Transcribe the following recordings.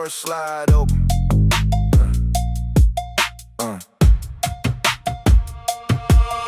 Door slide open.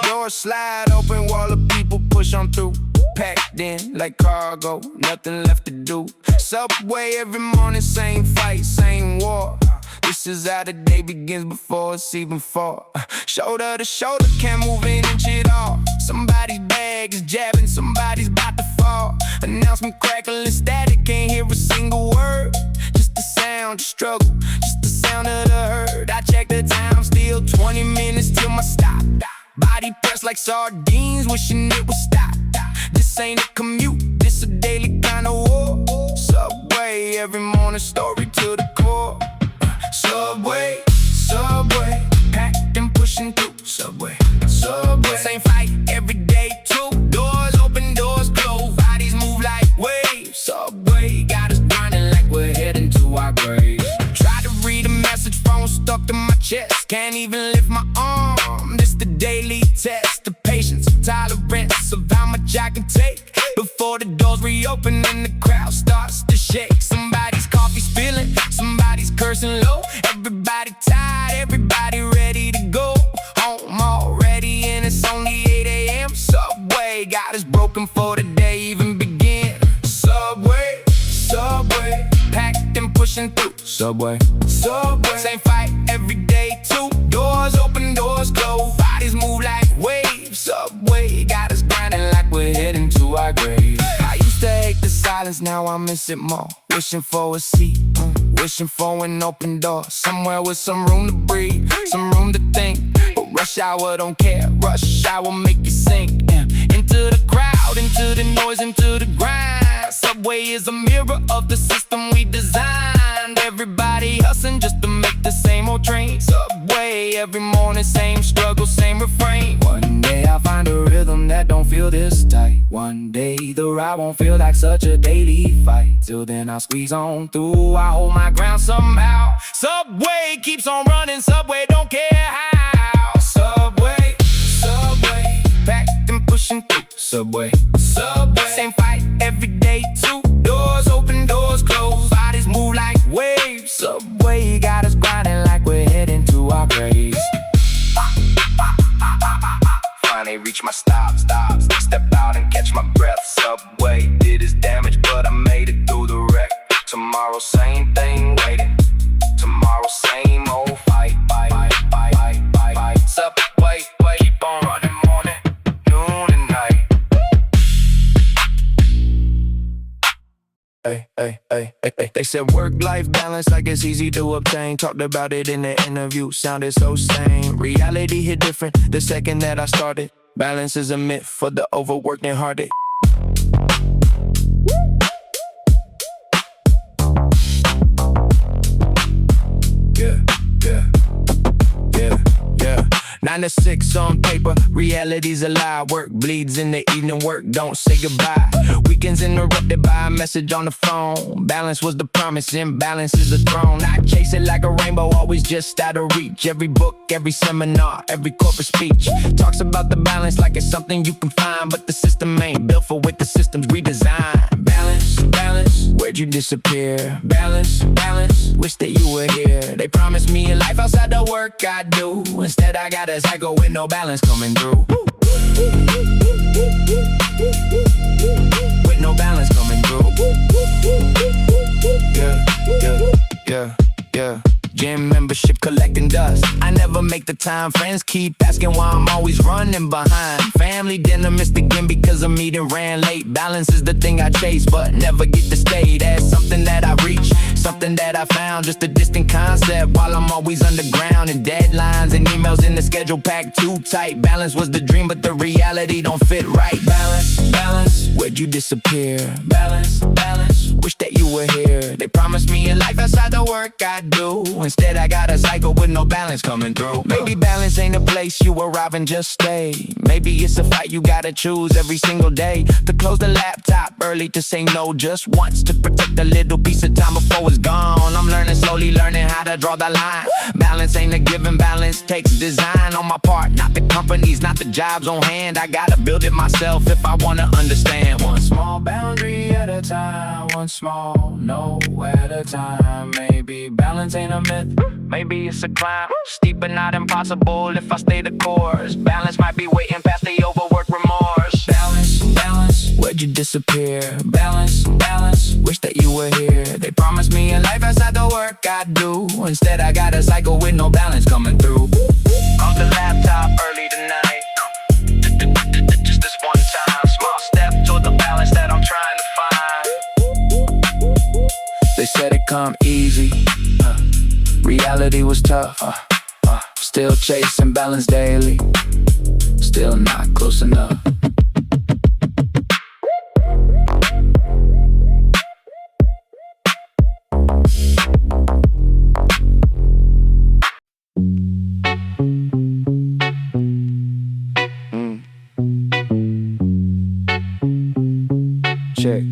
Door slide open, wall of people push on through. Packed in like cargo, nothing left to do. Subway every morning, same fight, same war. This is how the day begins before it's even fall. Shoulder to shoulder, can't move an inch at all. Somebody's bag is jabbing, somebody's about to fall. Announcement crackling, static, can't hear a single word. Just the sound, just struggle, just the sound of the herd. I check the time, still 20 minutes till my stop. Body pressed like sardines, wishing it would stop. This ain't a commute, this a daily kind of war. Subway, every morning story to the core. Subway, subway, packed and pushing through. Subway, subway, same fight every day too. Doors open, doors close, bodies move like waves. Subway, got us grinding like we're heading to our graves. Try to read a message, phone stuck to my chest. Can't even lift my arm, this the daily test. The patience, tolerance of how much I can take before the doors reopen and the crowd starts to shake. Somebody's coffee spilling, somebody's cursing low. Everybody tired, everybody ready to go home already, and it's only 8 a.m. Subway got us broken for the day even begin. Subway, subway, packed and pushing through. Subway, subway, same fight every day too. Doors open, doors close, bodies move like waves. Subway got us grinding like we're heading to our grave. I used to hate the silence, now I miss it more. Wishing for a seat, wishing for an open door. Somewhere with some room to breathe, some room to think. But rush hour don't care, rush hour make you sink. Into the crowd, into the noise, into the grind. Subway is a mirror of the system we designed. Everybody hustling just to make the same old train. Subway every morning, same struggle, same refrain. One day I'll find a rhythm that don't feel this tight. One day the ride won't feel like such a daily fight. Till then I'll squeeze on through, I hold my ground somehow. Subway keeps on running, Subway don't care how. Subway, subway, packed and pushing through. Subway, subway, same fight every day too. Doors open, doors close, bodies move like waves. Subway got us grinding like we're heading to our graves. Finally reach my stop, step out and catch my breath. Subway did its damage, but I made it through the wreck. Tomorrow same thing waiting, tomorrow same old fight. Subway, keep on running, morning, noon and night. Hey, they said work-life balance like it's easy to obtain. Talked about it in the interview, sounded so sane. Reality hit different the second that I started. Balance is a myth for the overworked and hearted. Yeah. 9 to 6 on paper, reality's a lie. Work bleeds in the evening, work don't say goodbye. Weekends interrupted by a message on the phone. Balance was the promise, imbalance is the throne. I chase it like a rainbow, always just out of reach. Every book, every seminar, every corporate speech talks about the balance like it's something you can find. But the system ain't built for what the system's redesigned. Balance, where'd you disappear? Balance, wish that you were here. They promised me a life outside the work I do. Instead I got a cycle with no balance coming through. With no balance coming through. Yeah. Gym membership collecting dust. I never make the time. Friends keep asking why I'm always running behind. Family dinner missed again because a meeting ran late. Balance is the thing I chase, but never get to stay. That's something that I reach, something that I found. Just a distant concept while I'm always underground. And deadlines and emails in the schedule packed too tight. Balance was the dream, but the reality don't fit right. Balance, where'd you disappear? Balance, wish that you were here. They promised me a life outside the work I do. Instead I got a cycle with no balance coming through. Maybe balance ain't a place you arrive and just stay. Maybe it's a fight you gotta choose every single day. To close the laptop early, to say no just once, to protect a little piece of time before is gone. I'm learning, slowly learning how to draw the line. Balance ain't a given, balance takes design on my part. Not the companies, not the jobs on hand. I gotta build it myself if I wanna understand. One small boundary at a time, one small no at a time. Maybe balance ain't a myth, maybe it's a climb. Steep but not impossible if I stay the course. Balance might be waiting past the overwork remorse. Balance, balance, where'd you disappear? Balance, balance, wish that you were here. They promised me a life outside the work I do. Instead I got a cycle with no balance coming through. On the laptop early tonight, just this one time. Small step toward the balance that I'm trying to find. They said it come easy, reality was tough. Still chasing balance daily, still not close enough. Check,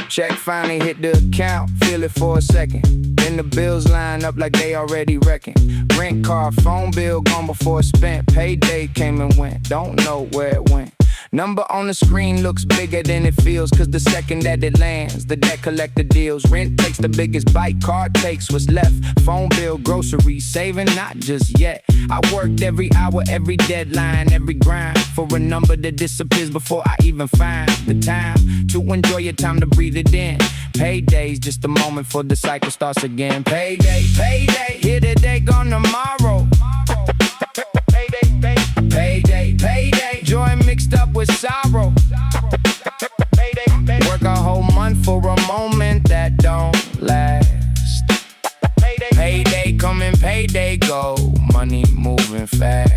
check finally hit the account, feel it for a second. Then the bills line up like they already reckon. Rent, car, phone bill gone before it's spent. Payday came and went, don't know where it went. Number on the screen looks bigger than it feels, cause the second that it lands, the debt collector deals. Rent takes the biggest bite, card takes what's left. Phone bill, groceries, saving not just yet. I worked every hour, every deadline, every grind for a number that disappears before I even find the time to enjoy your time to breathe it in. Payday's just a moment for the cycle starts again. Payday, payday, here today, gone tomorrow. Payday, payday, payday, joy mixed up with sorrow. Payday, work a whole month for a moment that don't last. Payday coming, payday go, money moving fast.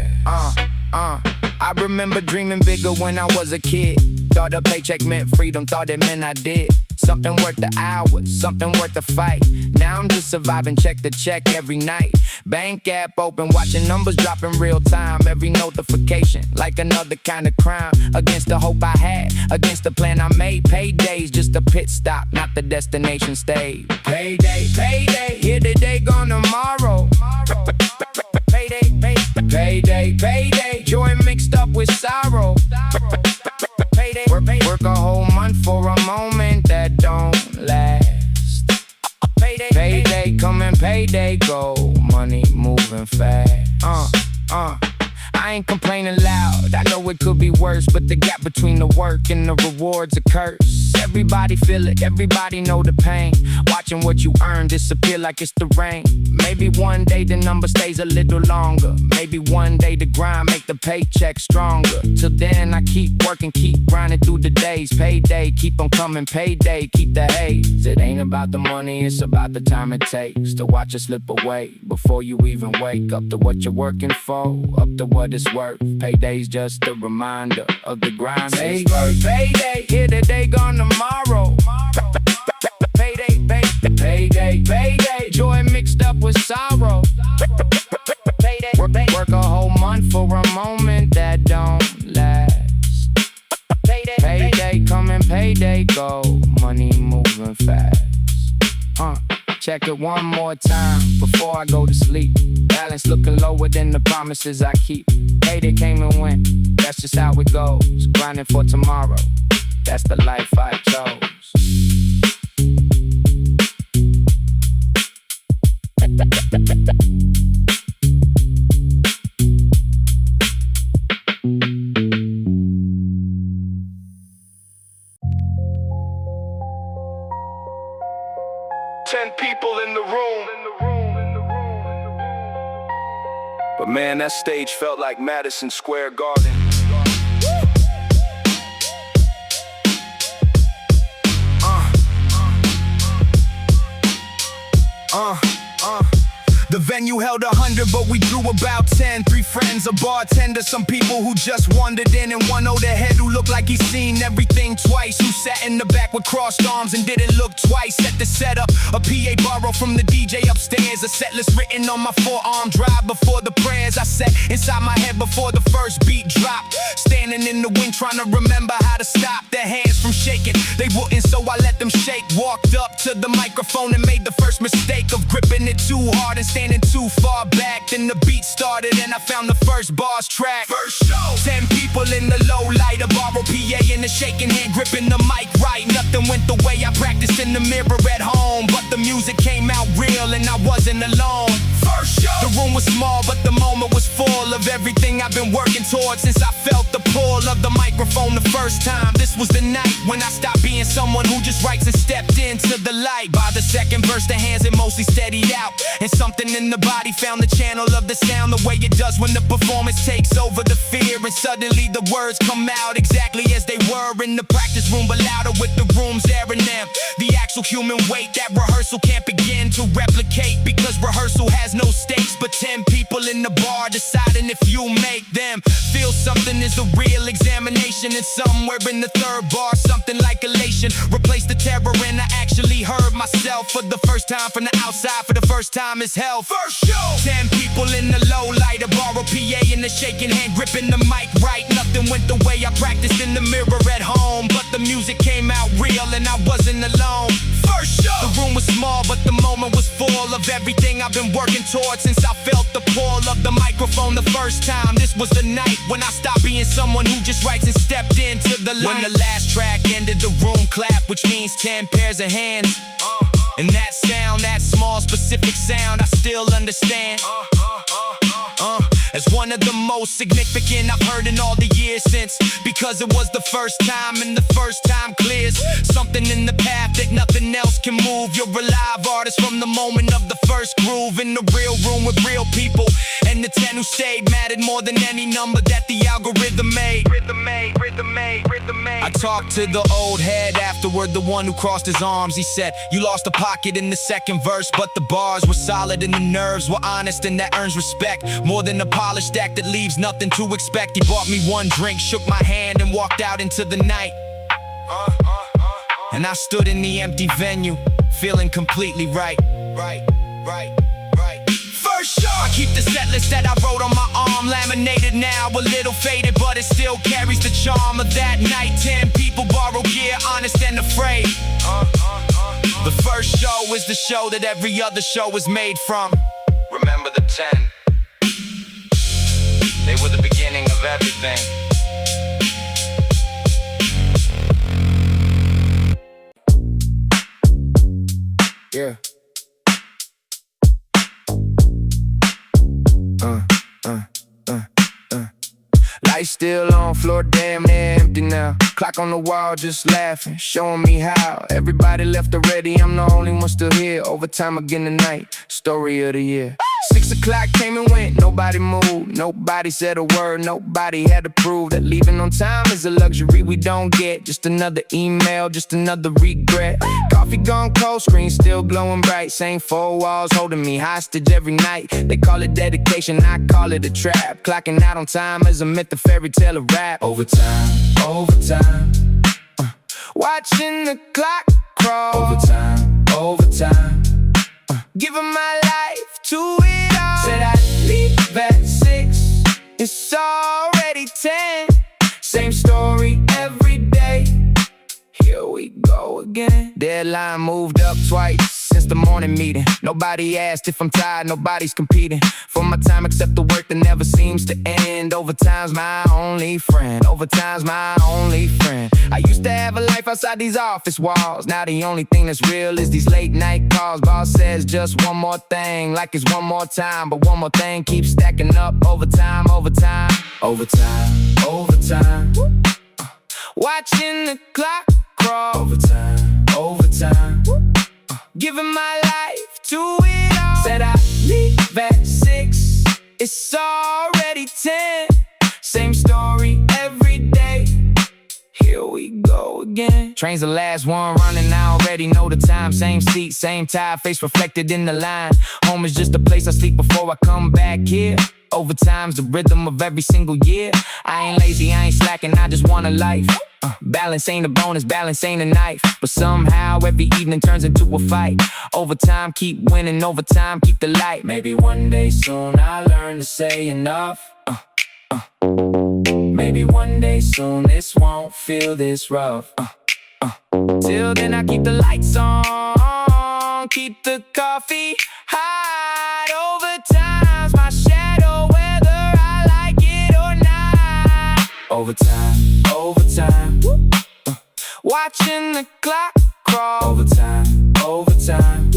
I remember dreaming bigger when I was a kid. Thought a paycheck meant freedom, thought it meant I did something worth the hours, something worth the fight. Now I'm just surviving check to check every night. Bank app open, watching numbers drop in real time. Every notification, like another kind of crime. Against the hope I had, against the plan I made. Payday's just a pit stop, not the destination stay. Payday, payday, here today, gone tomorrow. Payday, payday, payday, joy mixed up with sorrow. Payday, work a whole month for a moment that don't last. Payday, payday coming, payday go, money moving fast. I ain't complaining loud, I know it could be worse, but the gap between the work and the reward's a curse. Everybody feel it, everybody know the pain. Watching what you earn disappear like it's the rain. Maybe one day the number stays a little longer. Maybe one day the grind make the paycheck stronger. Till then I keep working, keep grinding through the days. Payday, keep on coming, payday, keep the haze. It ain't about the money, it's about the time it takes to watch it slip away before you even wake up to what you're working for, up to what it's worth. Payday's just a reminder of the grind. Payday, here today, gone tomorrow. Payday, payday, payday, joy mixed up with sorrow. Payday, work a whole month for a moment that don't last. Payday, payday coming, payday go, money moving fast. Check it one more time before I go to sleep. Balance looking lower than the promises I keep. Payday came and went, that's just how it goes. Grinding for tomorrow, that's the life I chose. 10 people in the room. But man, that stage felt like Madison Square Garden. The venue held 100, but we drew about 10. 3 friends, a bartender, some people who just wandered in, and one older head who looked like he's seen everything twice, who sat in the back with crossed arms and didn't look twice. Set the setup, a PA borrowed from the DJ upstairs, a set list written on my forearm, drive before the prayers. I sat inside my head before the first beat dropped, standing in the wind trying to remember how to stop. Their hands from shaking. They wouldn't, so I let them shake. Walked up to the microphone and made the first mistake of gripping it too hard and standing too far back. Then the beat started and I found the first bars track. First show. 10 people in the low light, a borrowed PA in the shaking hand, gripping the mic right. Nothing went the way I practiced in the mirror at home, but the music came out real and I wasn't alone. First show. The room was small, but the moment was full of everything I've been working towards since I felt the pull of the microphone the first time. This was the night when I stopped being someone who just writes and stepped into the light. By the second verse, the hands had mostly steadied out, and something in the body found the channel of the sound, the way it does when the performance takes over the fear, and suddenly the words come out exactly as they were in the practice room, but louder with the room's airing them. The actual human weight that rehearsal can't begin to replicate, because rehearsal has no stakes, but 10 people in the bar deciding if you make them feel something is a real examination. And somewhere in the third bar, something like elation replaced the terror, and I actually heard myself for the first time from the outside. For the first time as hell. First show. 10 people in the low light, a borrowed PA in the shaking hand, gripping the mic right. Nothing went the way I practiced in the mirror at home, but the music came out real and I wasn't alone. First show. The room was small, but the moment was full of everything I've been working towards since I felt the pull of the microphone the first time. This was the night when I stopped being someone who just writes and stepped into the light. When the last track ended, the room clapped, which means 10 pairs of hands. And that sound, that small specific sound, I still understand as one of the most significant I've heard in all the years since, because it was the first time, and the first time clears something in the path that nothing else can move. You're a live artist from the moment of the first groove, in the real room with real people, and the 10 who stayed mattered more than any number that the algorithm made. I talked to the old head afterward, the one who crossed his arms. He said, you lost a pocket in the second verse, but the bars were solid and the nerves were honest, and that earns respect more than a polished act that leaves nothing to expect. He bought me one drink, shook my hand, and walked out into the night. And I stood in the empty venue, feeling completely right. First show. I keep the set list that I wrote on my arm, laminated now, a little faded, but it still carries the charm of that night. 10 people, borrow gear, honest and afraid. The first show is the show that every other show is made from. Remember the 10. They were the beginning of everything. Yeah. Lights still on, floor damn near empty now. Clock on the wall just laughing, showing me how everybody left already, I'm the only one still here. Overtime again tonight, story of the year. 6 o'clock came and went, nobody moved, nobody said a word, nobody had to prove that leaving on time is a luxury we don't get. Just another email, just another regret. Coffee gone cold, screen still glowing bright. Same 4 walls holding me hostage every night. They call it dedication, I call it a trap. Clocking out on time is a myth, a fairy tale, a rap. Overtime, watching the clock crawl. Overtime, giving my life to it all. Said I'd leave at 6, it's already 10. Same story every day, here we go again. Deadline moved up twice since the morning meeting. Nobody asked if I'm tired, nobody's competing for my time except the work that never seems to end. Overtime's my only friend, overtime's my only friend. I used to have a life outside these office walls, now the only thing that's real is these late night calls. Boss says just one more thing, like it's one more time, but one more thing keeps stacking up. Overtime, watching the clock crawl. Overtime, giving my life to it all. Said I'd leave at 6, it's already 10. Same story every day, here we go again. Train's the last one running, I already know the time. Same seat, same tie, face reflected in the line. Home is just a place I sleep before I come back here. Overtime's the rhythm of every single year. I ain't lazy, I ain't slacking, I just want a life. Balance ain't a bonus, balance ain't a knife, but somehow every evening turns into a fight. Overtime, keep winning, overtime, keep the light. Maybe one day soon I'll learn to say enough. Maybe one day soon this won't feel this rough. Till then I keep the lights on, keep the coffee hot. Overtime's my shadow, whether I like it or not. Overtime, overtime, watching the clock crawl. Overtime, overtime,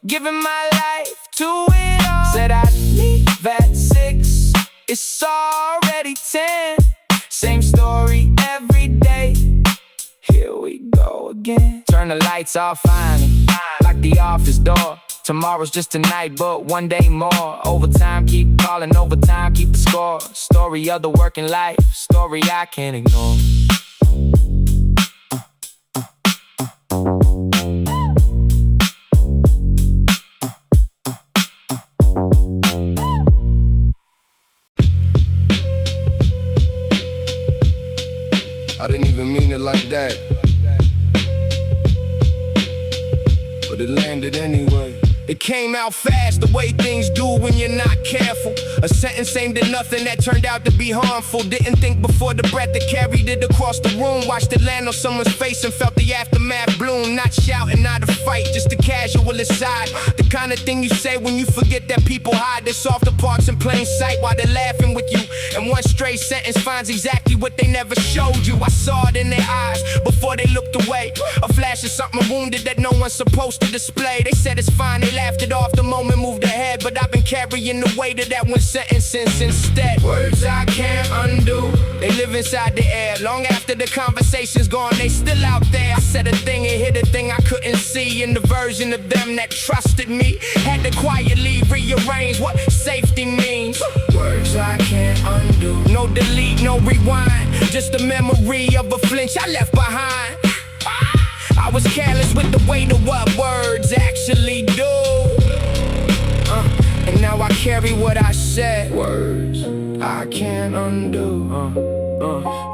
giving my life to it all. Said I'd leave at 6, it's already 10. Same story every day, here we go again. Turn the lights off finally, lock the office door. Tomorrow's just a night, but one day more. Overtime, keep calling, overtime, keep the score. Story of the working life, story I can't ignore. I didn't even mean it like that, but it landed anyway. It came out fast, the way things do when you're not careful. A sentence aimed at nothing that turned out to be harmful. Didn't think before the breath that carried it across the room. Watched it land on someone's face and felt the aftermath bloom. Not shouting, not a fight, just a casual aside. The kind of thing you say when you forget that people hide their softer parts in plain sight while they're laughing with you. And one stray sentence finds exactly what they never showed you. I saw it in their eyes before they looked away. A flash of something wounded that no one's supposed to display. They said it's fine, they laughed it off, the moment moved ahead. But I've been carrying the weight of that one sentence since instead. Words I can't undo, they live inside the air. Long after the conversation's gone, they still out there. I said a thing and hit a thing I couldn't see. In the version of them that trusted me, had to quietly rearrange what safety means. Words I can't undo, no delete, no rewind, just a memory of a flinch I left behind. I was careless with the weight of what words actually do, and now I carry what I said. Words I can't undo.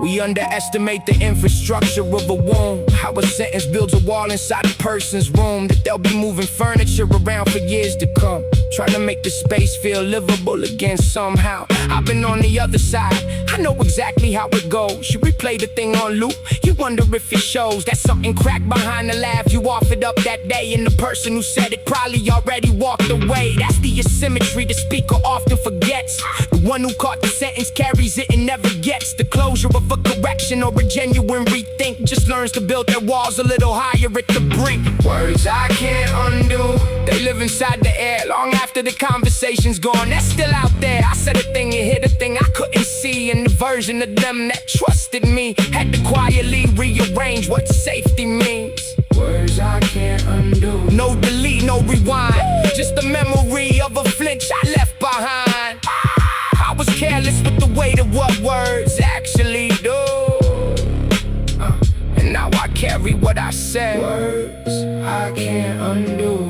We underestimate the infrastructure of a womb. How a sentence builds a wall inside a person's room, that they'll be moving furniture around for years to come, trying to make the space feel livable again somehow. I've been on the other side, I know exactly how it goes. You replay the thing on loop, you wonder if it shows that something cracked behind the laugh you offered up that day, and the person who said it probably already walked away. That's the asymmetry the speaker often forgets. The one who caught the sentence carries it and never gets the closure of a correction or a genuine rethink. Just learns to build their walls a little higher at the brink. Words I can't undo, they live inside the air. Long after the conversation's gone, they're still out there. I said a thing and hit a thing I couldn't see. And the version of them that trusted me had to quietly rearrange what safety means. Words I can't undo, no delete, no rewind, just the memory of a flinch I left behind. I was careless with the weight of what words actually do, and now I carry what I said. Words I can't undo.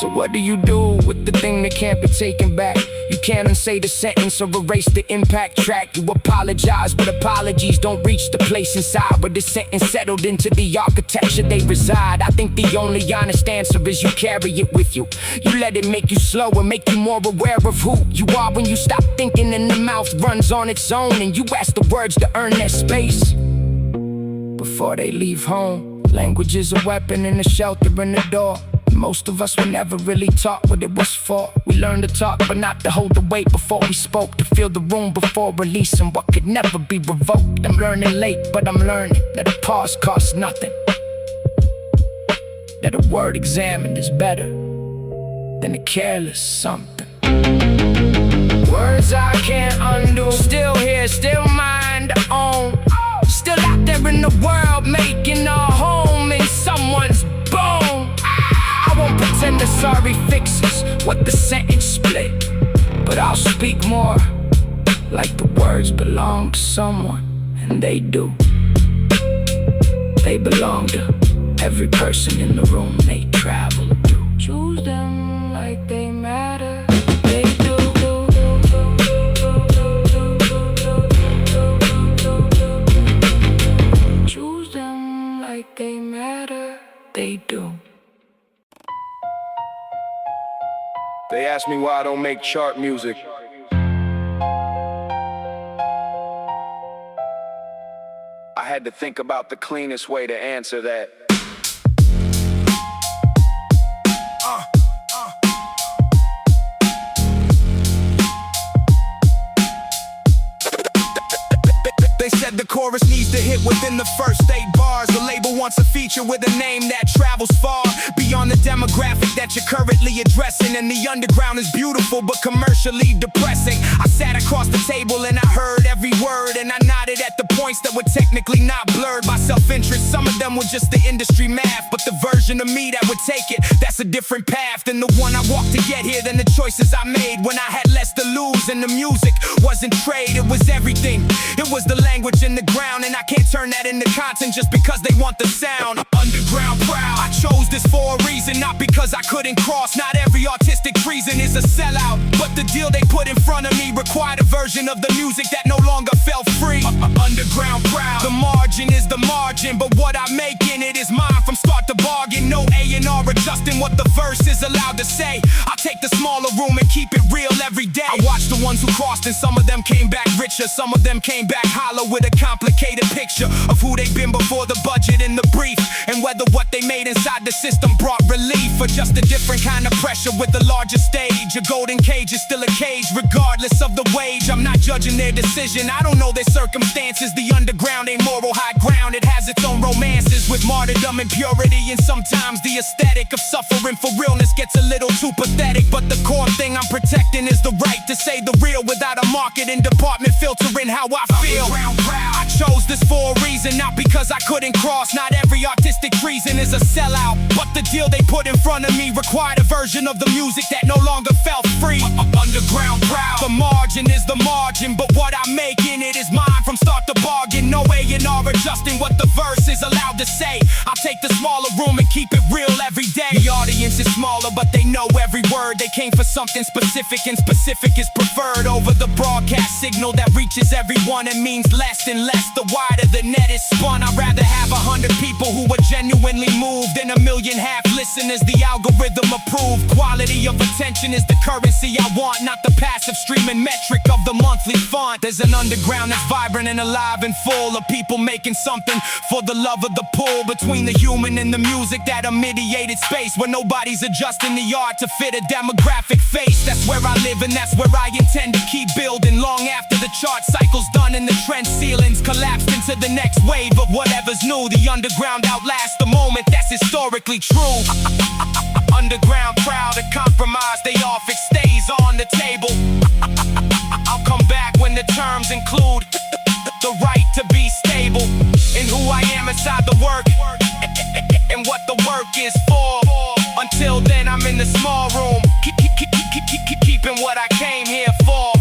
So what do you do with the thing that can't be taken back? You can't unsay the sentence or erase the impact track. You apologize, but apologies don't reach the place inside where the sentence settled into the architecture they reside. I think the only honest answer is you carry it with you. You let it make you slow and make you more aware of who you are when you stop thinking and the mouth runs on its own, and you ask the words to earn their space before they leave home. Language is a weapon and a shelter in the door. Most of us were never really taught what it was for. We learned to talk but not to hold the weight before we spoke, to feel the room before releasing what could never be revoked. I'm learning late, but I'm learning that a pause costs nothing, that a word examined is better than a careless something. Words I can't undo, still here, still mine to own. Still out there in the world, making a home in someone's bone. I won't pretend the sorry fixes what the sentence split, but I'll speak more like the words belong to someone, and they do. They belong to every person in the room they travel to. Choose them like they matter. They do. Choose them like they matter. They do. They ask me why I don't make chart music. I I had to think about the cleanest way to answer that. They said the chorus needs to hit within the first 8 bars. The label wants a feature with a name that travels far beyond the demographic that you're currently addressing. And the underground is beautiful but commercially depressing. I sat across the table and I heard every word, and I nodded at the points that were technically not blurred by self-interest. Some of them were just the industry math, but the version of me that would take it, that's a different path than the one I walked to get here, than the choices I made when I had less to lose. And the music wasn't trade, it was everything. It was the language in the ground, and I can't turn that into content just because they want the sound. Underground proud, I chose this for a reason, not because I couldn't cross. Not every artistic treason is a sellout, but the deal they put in front of me required a version of the music that no longer felt free. Underground proud, the margin is the margin, but what I make in it is mine from start to bargain. No A&R adjusting what the verse is allowed to say. I'll take the smaller room and keep it real every day. I watched the ones who crossed, and some of them came back richer, some of them came back hollow with a complicated picture of who they've been before the budget and the brief, and whether what they made inside the system brought relief or just a different kind of pressure with a larger stage. A golden cage is still a cage regardless of the wage. I'm not judging their decision, I don't know their circumstances. The underground ain't moral high ground, it has its own romances with martyrdom and purity, and sometimes the aesthetic of suffering for realness gets a little too pathetic. But the core thing I'm protecting is the right to say the real without a marketing department filtering how I feel. I chose this for a reason, not because I couldn't cross. Not every artistic treason is a sellout, but the deal they put in front of me required a version of the music that no longer felt free. Underground proud, the margin is the margin, but what I make in it is mine from start to bargain. No A&R adjusting what the verse is allowed to say. I'll take the smaller room and keep it real every day. The audience is smaller, but they know every word. They came for something specific, and specific is preferred over the broadcast signal that reaches everyone and means less and less the wider the net is spun. I'd rather have 100 people who are genuinely moved than a million half listeners the algorithm approved. Quality of attention is the currency I want, not the passive streaming metric of the monthly font. There's an underground that's vibrant and alive and full of people making something for the love of the pull between the human and the music, that a mediated space where nobody's adjusting the art to fit a demographic face. That's where I live and that's where I intend to keep building long after the chart cycle's done and the trend ceilings collapsed into the next wave of whatever's new. The underground outlasts the moment, that's historically true. Underground proud of compromise, they offer stays on the table. I'll come back when the terms include the right to be stable in who I am inside the work and what the work is for. Until then I'm in the small room, keeping what I came here for.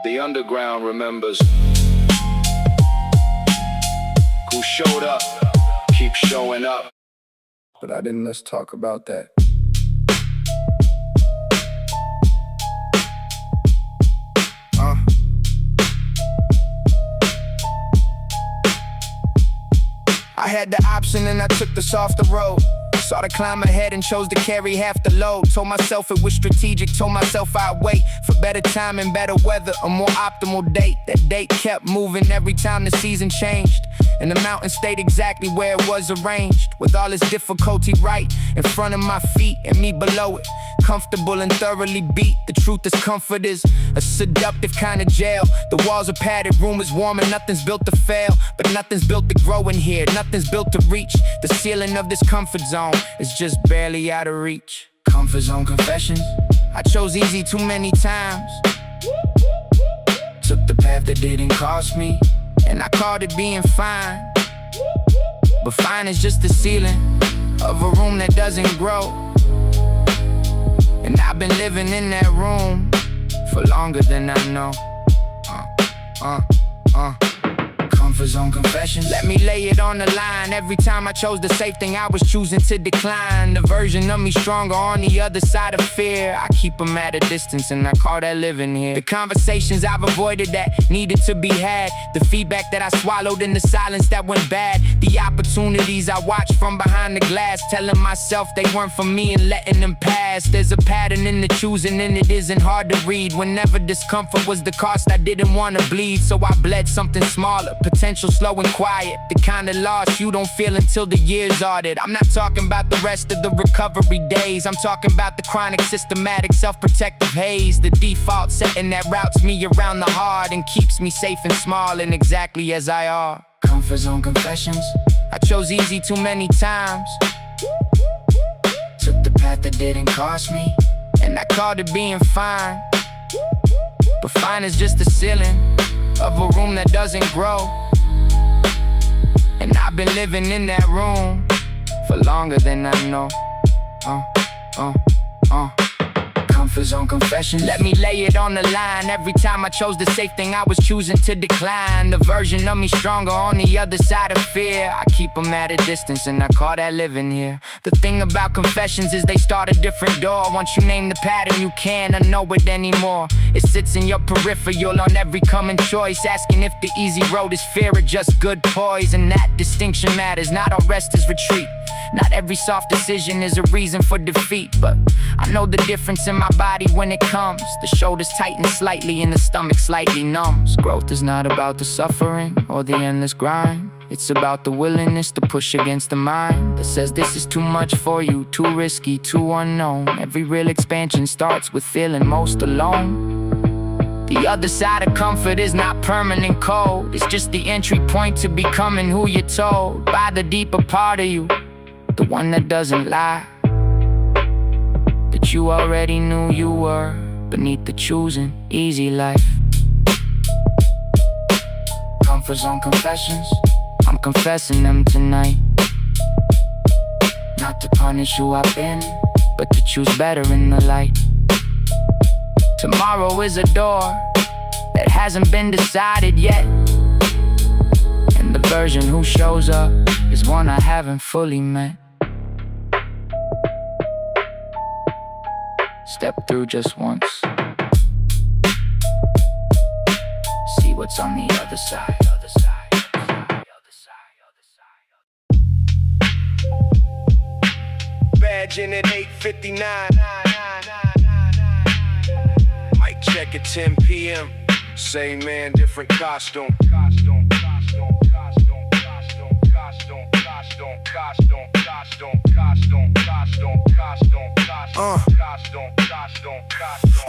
The underground remembers. Who showed up, keep showing up. But I didn't, let's talk about that. I had the option and I took the softer road. Saw to climb ahead and chose to carry half the load. Told myself it was strategic, told myself I'd wait for better time and better weather, a more optimal date. That date kept moving every time the season changed, and the mountain stayed exactly where it was arranged, with all its difficulty right in front of my feet and me below it, comfortable and thoroughly beat. The truth is comfort is a seductive kind of jail. The walls are padded, room is warm, and nothing's built to fail. But nothing's built to grow in here, nothing's built to reach the ceiling of this comfort zone. It's just barely out of reach. Comfort zone confessions, I chose easy too many times. Took the path that didn't cost me, and I called it being fine. But fine is just the ceiling of a room that doesn't grow, and I've been living in that room for longer than I know. Comfort zone confessions. Let me lay it on the line. Every time I chose the safe thing, I was choosing to decline. The version of me stronger on the other side of fear. I keep them at a distance and I call that living here. The conversations I've avoided that needed to be had. The feedback that I swallowed in the silence that went bad. The opportunities I watched from behind the glass, telling myself they weren't for me and letting them pass. There's a pattern in the choosing and it isn't hard to read. Whenever discomfort was the cost, I didn't want to bleed, so I bled something smaller. Potential slow and quiet, the kind of loss you don't feel until the years audit. I'm not talking about the rest of the recovery days. I'm talking about the chronic, systematic, self-protective haze. The default setting that routes me around the heart and keeps me safe and small and exactly as I are. Comfort zone confessions. I chose easy too many times. Took the path that didn't cost me, and I called it being fine. But fine is just the ceiling of a room that doesn't grow. And I've been living in that room for longer than I know. Comfort zone confession. Let me lay it on the line. Every time I chose the safe thing, I was choosing to decline. The version of me stronger on the other side of fear. I keep them at a distance and I call that living here. The thing about confessions is they start a different door. Once you name the pattern, you can't unknow it anymore. It sits in your peripheral on every coming choice, asking if the easy road is fair or just good poise. And that distinction matters, not all rest is retreat. Not every soft decision is a reason for defeat, but I know the difference in my body when it comes. The shoulders tighten slightly and the stomach slightly numbs. Growth is not about the suffering or the endless grind. It's about the willingness to push against the mind that says this is too much for you, too risky, too unknown. Every real expansion starts with feeling most alone. The other side of comfort is not permanent cold. It's just the entry point to becoming who you're told by the deeper part of you, the one that doesn't lie, that you already knew you were beneath the choosing easy life. Comfort zone confessions, I'm confessing them tonight. Not to punish who I've been, but to choose better in the light. Tomorrow is a door that hasn't been decided yet, and the version who shows up is one I haven't fully met. Step through just once, see what's on the other side. Badge in at 8:59. Mic check at 10 p.m. Same man, different costume.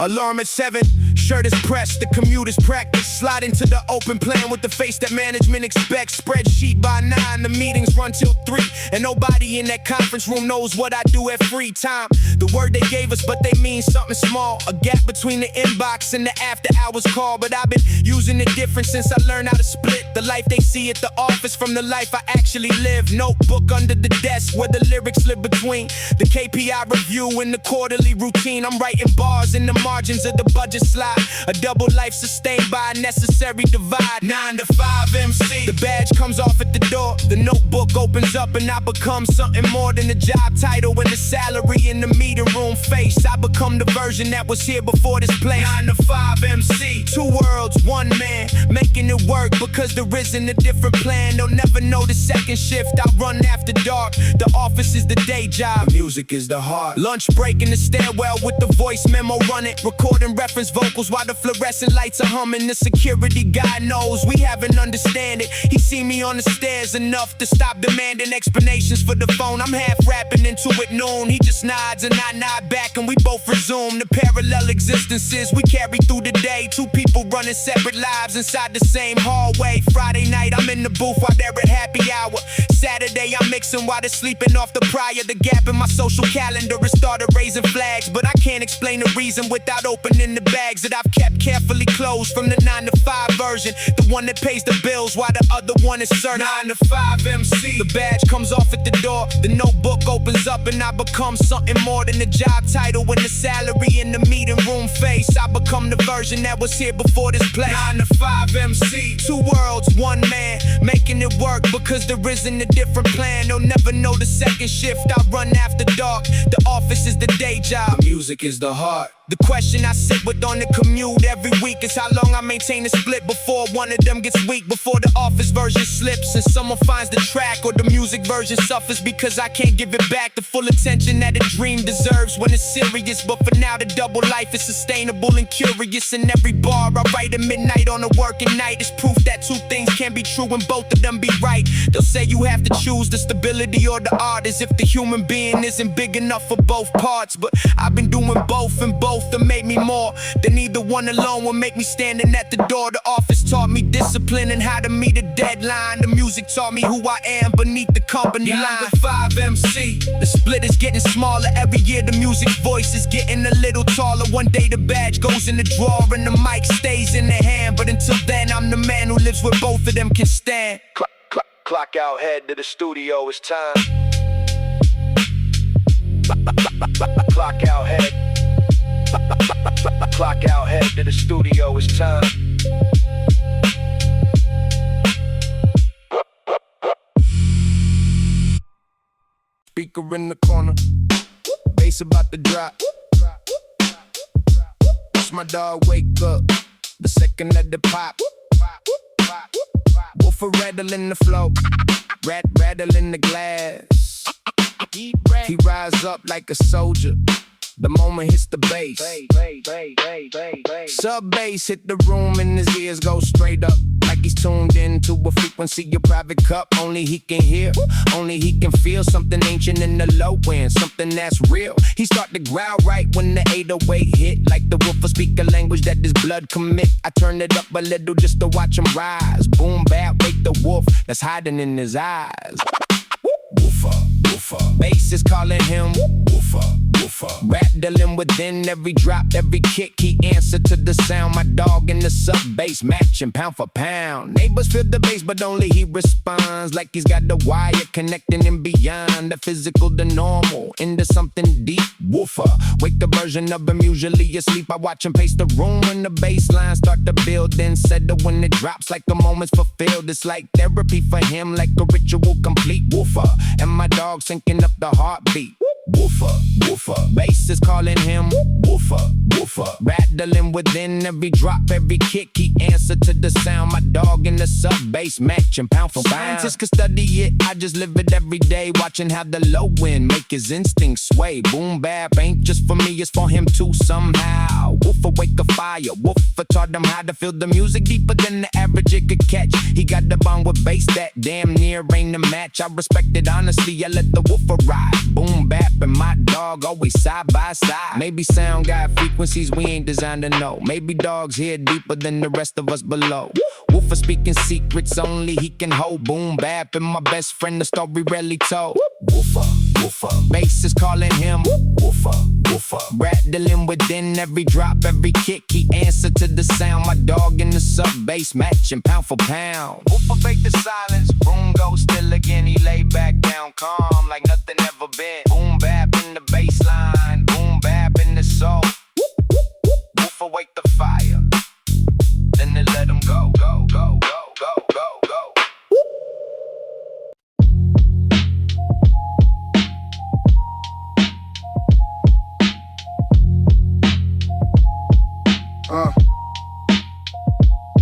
Alarm at 7, shirt is pressed, the commute is practiced. Slide into the open plan with the face that management expects. Spreadsheet by 9, the meetings run till 3, and nobody in that conference room knows what I do at free time. The word they gave us, but they mean something small. A gap between the inbox and the after hours call. But I've been using it different since I learned how to split the life they see at the office from the life I actually live. Notebook under the desk where the lyrics live between the KPI review and the quarterly routine. I'm writing bars in the margins of the budget slide. A double life sustained by a necessary divide. 9 to 5 MC. The badge comes off at the door. The notebook opens up and I become something more than a job title and a salary in the meeting room face. I become the version that was here before this place. 9 to 5 MC. 2 worlds, 1 man. Making it work because there isn't a different plan. They'll never know the second shift. I run after dark. The office is the day job. The music is the heart. Lunch break in the stairwell with the voice memo running. Recording reference vocals while the fluorescent lights are humming. The security guy knows we haven't understand it. He see me on the stairs enough to stop demanding explanations for the phone. I'm half rapping into it noon. He just nods and I nod back and we both resume the parallel existences we carry through the day. 2 people running separate lives inside the same hallway. Friday night I'm in the booth while they're at happy hour. Saturday I'm mixing while they're sleeping off the prior. The gap in my social calendar has started raising flags, but I can't explain the reason without opening the bags. bags that I've kept carefully closed from the 9-to-5 version. The one that pays the bills while the other one is certain. 9-to-5 MC. The badge comes off at the door, the notebook opens up, and I become something more than the job title and the salary in the meeting room face. I become the version that was here before this place. 9-to-5 MC. 2 worlds, 1 man, making it work because there isn't a different plan. They'll never know the second shift. I run after dark. The office is the day job. Music is the heart. The question I sit with on the commute every week is how long I maintain a split before one of them gets weak, before the office version slips and someone finds the track, or the music version suffers because I can't give it back the full attention that a dream deserves when it's serious. But for now the double life is sustainable and curious, and every bar I write at midnight on a working night is proof that 2 things can be true and both of them be right. They'll say you have to choose the stability or the art, as if the human being isn't big enough for both parts. But I've been doing both, and both that made me more than either one alone will make me standing at the door. The office taught me discipline and how to meet a deadline. The music taught me who I am beneath the company line. 5 MC. The split is getting smaller every year. The music voice is getting a little taller. One day the badge goes in the drawer and the mic stays in the hand. But until then, I'm the man who lives where both of them can stand. Clock out, head to the studio, it's time. Clock out, head. Clock out, head to the studio, it's time. Speaker in the corner, bass about to drop. Watch my dog wake up the second that the pop. Woofer rattling the flow, rattling the glass. He rise up like a soldier the moment hits the bass. Sub bass hit the room and his ears go straight up, like he's tuned into a frequency, your private cup. Only he can hear, only he can feel something ancient in the low end, something that's real. He start to growl right when the 808 hit, like the woofer speak a language that his blood commit. I turn it up a little just to watch him rise. Boom bap, wake the wolf that's hiding in his eyes. Woofer, woofer, bass is calling him woofer, woofer. Rattling within every drop, every kick, he answer to the sound. My dog in the sub bass matching pound for pound. Neighbors feel the bass, but only he responds like he's got the wire connecting him beyond the physical, the normal, into something deep. Woofer, wake the version of him usually asleep. I watch him pace the room when the bass lines start to build, then settle when it drops like a moment's fulfilled. It's like therapy for him, like a ritual complete. Woofer, and my dog syncing up the heartbeat. Woofer, woofer, bass is calling him woofer, woofer. Rattling within every drop, every kick, he answer to the sound. My dog in the sub bass matching pound for pound. Scientists can study it, I just live it every day, watching how the low end make his instincts sway. Boom bap ain't just for me, it's for him too somehow. Woofer wake a fire, woofer taught him how to feel the music deeper than the average it could catch. He got the bond with bass that damn near ain't a match. I respect it honestly, I let the woofer ride. Boom bap and my dog always side by side. Maybe sound got frequencies we ain't designed to know. Maybe dogs hear deeper than the rest of us below. Woofer speaking secrets only he can hold. Boom bap and my best friend, the story rarely told. Woofer, woofer, bass is calling him woofer, woofer. Rattling within every drop, every kick, he answer to the sound. My dog in the sub bass matching pound for pound. Woofer fake the silence, room goes still again. He lay back down calm like nothing ever been. Boom bap in the bass line, boom bap in the soul. Woofer wake the fire, then they let him go, go, go, go, go, go, go.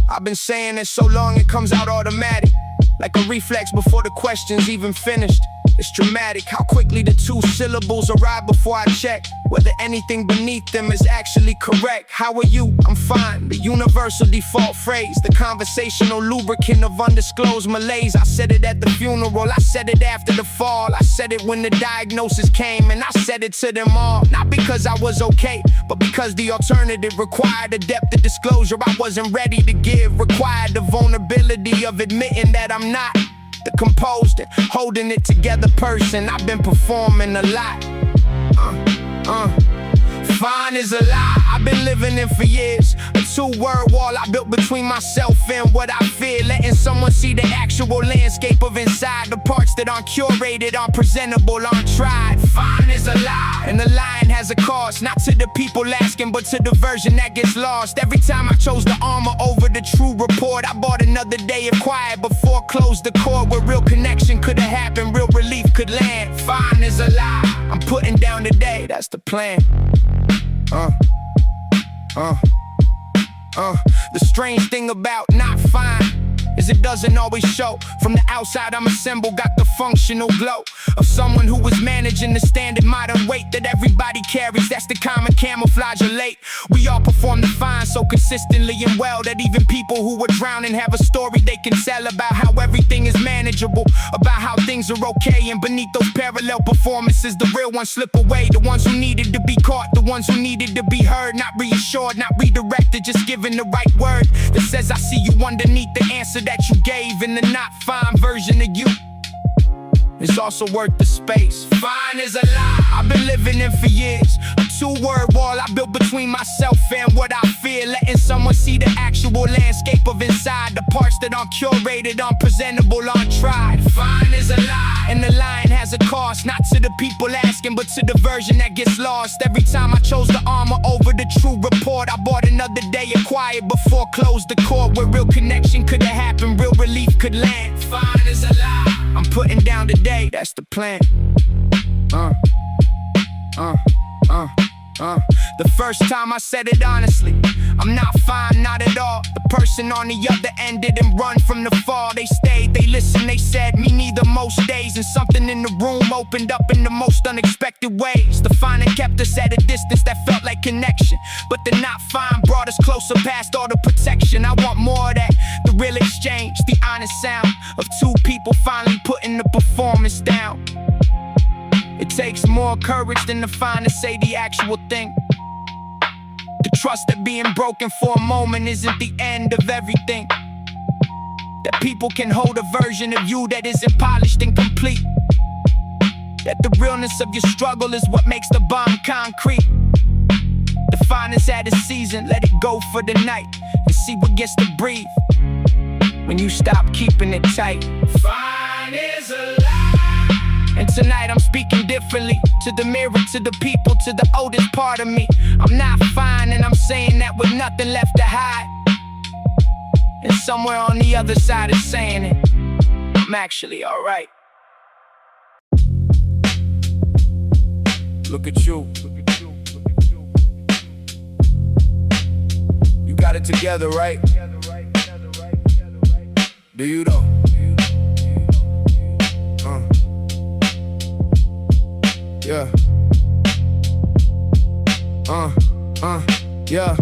I've been saying it so long it comes out automatic, like a reflex before the question's even finished. It's dramatic how quickly the 2 syllables arrive before I check whether anything beneath them is actually correct. How are you? I'm fine. The universal default phrase, the conversational lubricant of undisclosed malaise. I said it at the funeral, I said it after the fall, I said it when the diagnosis came, and I said it to them all. Not because I was okay, but because the alternative required a depth of disclosure I wasn't ready to give. Required the vulnerability of admitting that I'm not the composed and holding it together person. I've been performing a lot. Fine is a lie, I've been living in for years. A two-word wall I built between myself and what I fear. Letting someone see the actual landscape of inside. The parts that aren't curated, aren't presentable, aren't tried. Fine is a lie, and the lying has a cost. Not to the people asking, but to the version that gets lost. Every time I chose the armor over the true report, I bought another day of quiet before closed the cord. Where real connection could have happened, real relief could land. Fine is a lie, I'm putting down today, that's the plan. The strange thing about not fine is it doesn't always show. From the outside I'm a symbol, got the functional glow of someone who was managing the standard modern weight that everybody carries. That's the common camouflage of late. We all perform the fine so consistently and well that even people who were drowning have a story they can tell about how everything is manageable, about how things are okay. And beneath those parallel performances, the real ones slip away. The ones who needed to be caught, the ones who needed to be heard. Not reassured, not redirected, just given the right word that says I see you underneath the answer that you gave. In the not fine version of you, it's also worth the space. Fine is a lie, I've been living in for years. A two-word wall I built between myself and what I fear. Letting someone see the actual landscape of inside. The parts that aren't curated, aren't presentable, aren't tried. Fine is a lie, and the lying has a cost. Not to the people asking, but to the version that gets lost. Every time I chose the armor over the true report, I bought another day of quiet before closed the court. Where real connection could have happened, real relief could land. Fine is a lie, I'm putting down today, that's the plan. The first time I said it honestly, I'm not fine, not at all. The person on the other end didn't run from the fall. They stayed, they listened, they said me neither most days. And something in the room opened up in the most unexpected ways. The fine had kept us at a distance that felt like connection, but the not fine brought us closer past all the protection. I want more of that, the real exchange, the honest sound of two people finally putting the performance down. It takes more courage than the fine to say the actual thing. To trust that being broken for a moment isn't the end of everything. That people can hold a version of you that isn't polished and complete. That the realness of your struggle is what makes the bond concrete. The finest at its season, let it go for the night and see what gets to breathe when you stop keeping it tight. Fine is a lie. And tonight I'm speaking differently to the mirror, to the people, to the oldest part of me. I'm not fine, and I'm saying that with nothing left to hide. And somewhere on the other side is saying it, I'm actually alright. Look at you. You got it together, right? Do you though? Yeah. Yeah.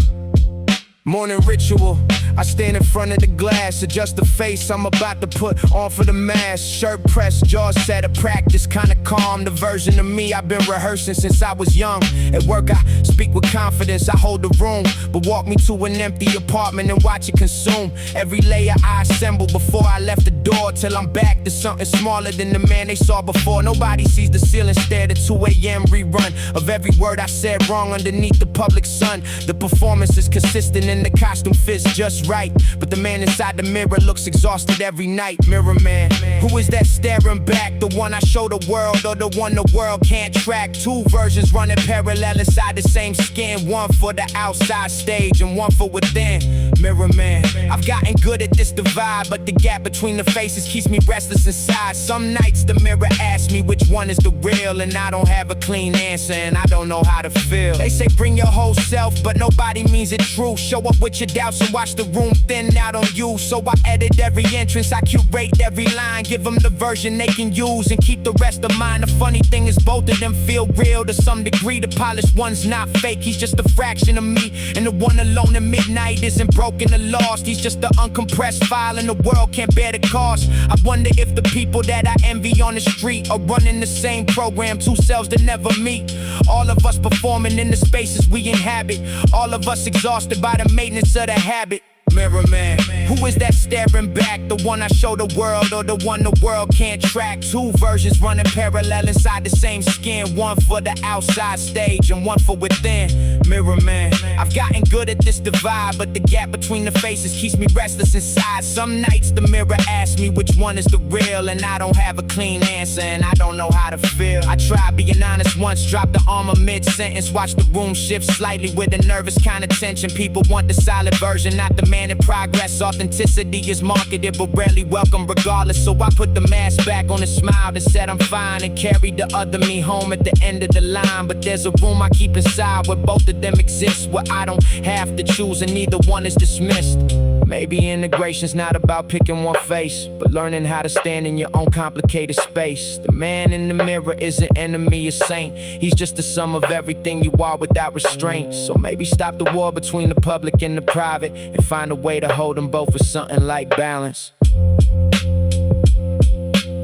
Morning ritual. I stand in front of the glass, adjust the face I'm about to put on for the mask. Shirt pressed, jaws set, a practice, kinda calm. The version of me I've been rehearsing since I was young. At work I speak with confidence, I hold the room. But walk me to an empty apartment and watch it consume every layer I assemble before I left the door. Till I'm back to something smaller than the man they saw before. Nobody sees the ceiling, stare at 2 a.m. rerun of every word I said wrong underneath the public sun. The performance is consistent and the costume fits just right, but the man inside the mirror looks exhausted every night. Mirror man, who is that staring back? The one I show the world or the one the world can't track? Two versions running parallel inside the same skin. One for the outside stage and one for within. Mirror man, I've gotten good at this divide, but the gap between the faces keeps me restless inside. Some nights the mirror asks me which one is the real, and I don't have a clean answer and I don't know how to feel. They say bring your whole self, but nobody means it true. Show up with your doubts and watch the room thin out on you. So I edit every entrance, I curate every line, give them the version they can use and keep the rest of mine. The funny thing is both of them feel real to some degree. The polished one's not fake, he's just a fraction of me. And the one alone at midnight isn't broken or lost. He's just the uncompressed file and the world can't bear the cost. I wonder if the people that I envy on the street are running the same program, two selves that never meet. All of us performing in the spaces we inhabit, all of us exhausted by the maintenance of the habit. Mirror man, who is that staring back? The one I show the world or the one the world can't track? Two versions running parallel inside the same skin. One for the outside stage and one for within. Mirror man, I've gotten good at this divide, but the gap between the faces keeps me restless inside. Some nights the mirror asks me which one is the real, and I don't have a clean answer and I don't know how to feel. I tried being honest once, dropped the armor mid-sentence, watched the room shift slightly with a nervous kind of tension. People want the solid version, not demanding progress. Authenticity is marketed but rarely welcome regardless. So I put the mask back on and smiled and said I'm fine, and carried the other me home at the end of the line. But there's a room I keep inside where both of them exist, where I don't have to choose and neither one is dismissed. Maybe integration's not about picking one face, but learning how to stand in your own complicated space. The man in the mirror isn't enemy, a saint. He's just the sum of everything you are without restraint. So maybe stop the war between the public and the private, and find a way to hold them both with something like balance.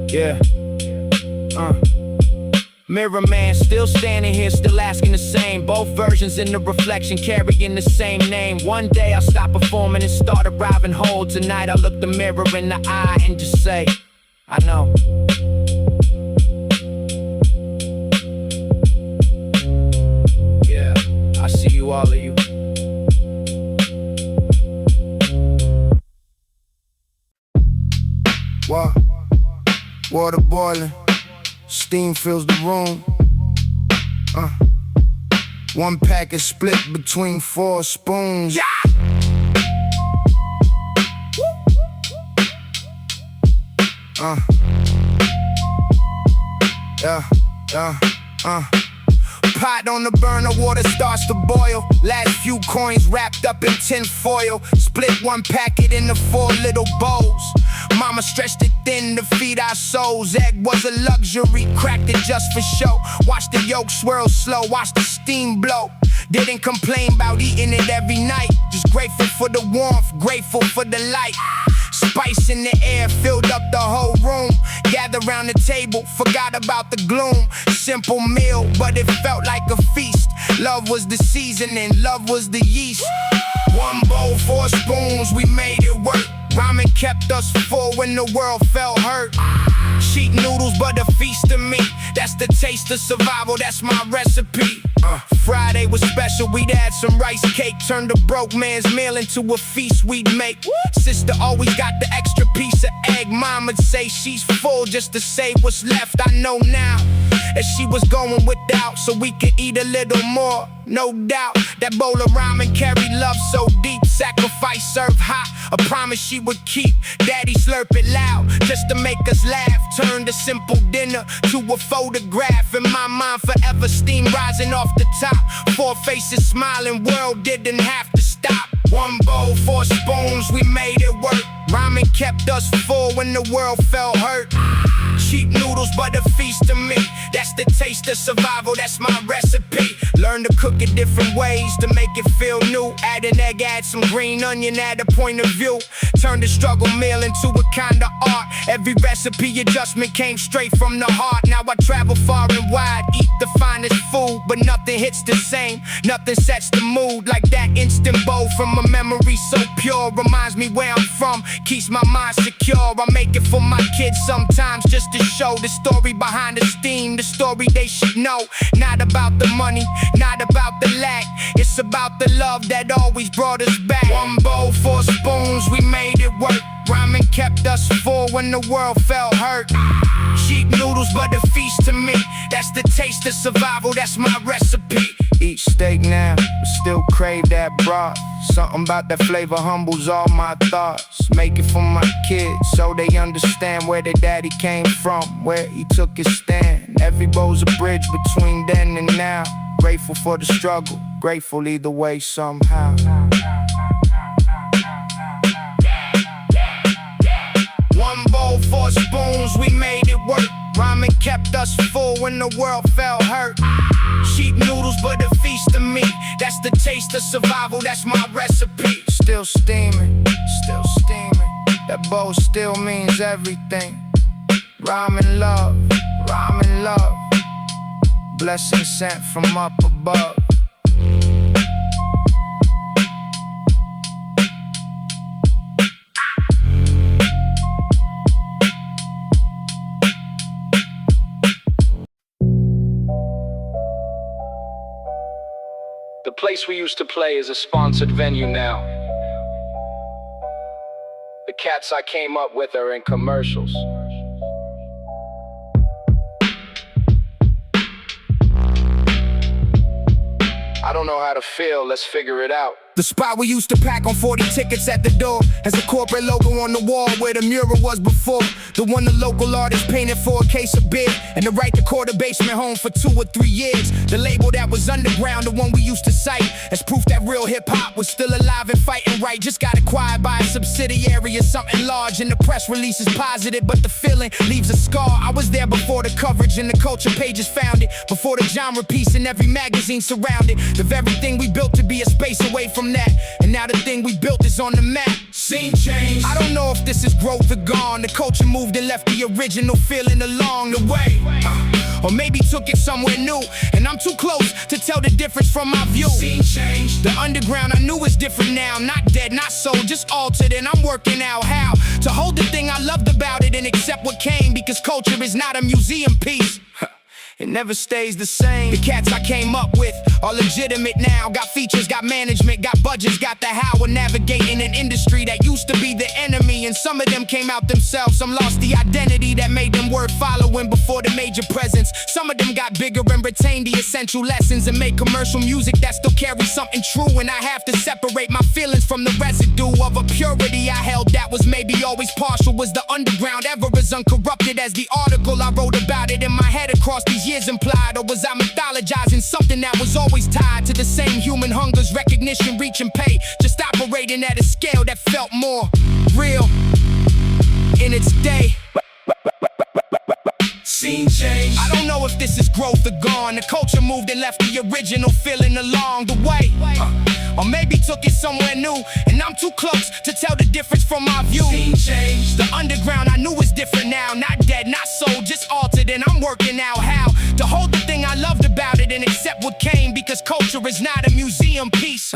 Yeah. Mirror man, still standing here, still asking the same. Both versions in the reflection, carrying the same name. One day I'll stop performing and start arriving whole. Tonight I'll look the mirror in the eye and just say, I know. Yeah, I see you, all of you. Water boiling, steam fills the room. One pack is split between 4 spoons. Yeah. Pot on the burner, water starts to boil. Last few coins wrapped up in tin foil. Split one packet into 4 little bowls. Mama stretched it thin to feed our souls. Egg was a luxury, cracked it just for show. Watch the yolk swirl slow, watch the steam blow. Didn't complain about eating it every night. Just grateful for the warmth, grateful for the light. Spice in the air filled up the whole room. Gathered round the table, forgot about the gloom. Simple meal, but it felt like a feast. Love was the seasoning, love was the yeast. One bowl, 4 spoons, we made it work. Ramen kept us full when the world felt hurt. Cheap noodles, but a feast to me. That's the taste of survival, that's my recipe. Friday was special, we'd add some rice cake. Turned a broke man's meal into a feast we'd make. Sister always got the extra piece of egg. Moma'd say she's full just to save what's left. I know now that she was going without so we could eat a little more. No doubt, that bowl of ramen carried love so deep. Sacrifice served hot, a promise she would keep. Daddy slurp it loud, just to make us laugh. Turned a simple dinner to a photograph. In my mind forever, steam rising off the top. 4 faces smiling, world didn't have to stop. One bowl, 4 spoons, we made it work. Ramen kept us full when the world felt hurt. Cheap noodles, but a feast to me. That's the taste of survival, that's my recipe. Learn to cook it different ways to make it feel new. Add an egg, add some green onion, add a point of view. Turn the struggle meal into a kind of art. Every recipe adjustment came straight from the heart. Now I travel far and wide, eat the finest food, but nothing hits the same, nothing sets the mood like that instant bowl from a memory so pure. Reminds me where I'm from, keeps my mind secure. I make it for my kids sometimes just to show the story behind the steam, the story they should know. Not about the money, not about the lack, it's about the love that always brought us back. One bowl, 4 spoons, we made it work. Ramen kept us full when the world felt hurt. Cheap noodles, but a feast to me. That's the taste of survival, that's my recipe. Eat steak now, but still crave that broth. Something about that flavor humbles all my thoughts. Make it for my kids, so they understand where their daddy came from, where he took his stand. Every bowl's a bridge between then and now. Grateful for the struggle, grateful either way somehow. One bowl, 4 spoons, we made it work. Ramen kept us full when the world felt hurt. Cheap noodles, but a feast to me. That's the taste of survival, that's my recipe. Still steaming, still steaming. That bowl still means everything. Ramen love, ramen love. Blessing sent from up above. place we used to play is a sponsored venue now. The cats I came up with are in commercials. I don't know how to feel, let's figure it out. The spot we used to pack on 40 tickets at the door has a corporate logo on the wall where the mural was before. The one the local artist painted for a case of beer, and the right to call the basement home for 2 or 3 years. The label that was underground, the one we used to cite as proof that real hip-hop was still alive and fighting right. Just got acquired by a subsidiary of something large, and the press release is positive, but the feeling leaves a scar. I was there before the coverage and the culture pages found it, before the genre piece in every magazine surrounded. The very thing we built to be a space away from that, and now the thing we built is on the map. Scene change. I don't know if this is growth or gone. The culture moved and left the original feeling along the way, or maybe took it somewhere new, and I'm too close to tell the difference from my view. Scene change. The underground I knew is different now. Not dead, not sold, just altered, and I'm working out how to hold the thing I loved about it and accept what came, because culture is not a museum piece. It never stays the same. The cats I came up with are legitimate now. Got features, got management, got budgets, got the how of navigating an industry that used to be the enemy. And some of them came out themselves. Some lost the identity that made them worth following before the major presence. Some of them got bigger and retained the essential lessons and made commercial music that still carries something true. And I have to separate my feelings from the residue of a purity I held that was maybe always partial. Was the underground ever as uncorrupted as the article I wrote about it in my head across these years implied? Or was I mythologizing something that was always tied to the same human hungers, recognition, reach and pay, just operating at a scale that felt more real in its day? Scene change. I don't know if this is growth or gone. The culture moved and left the original feeling along the way, or maybe took it somewhere new, and I'm too close to tell the difference from my view. Scene change. The underground I knew is different now. Not dead, not sold, just altered, and I'm working out how to hold the thing I loved about it and accept what came, because culture is not a museum piece.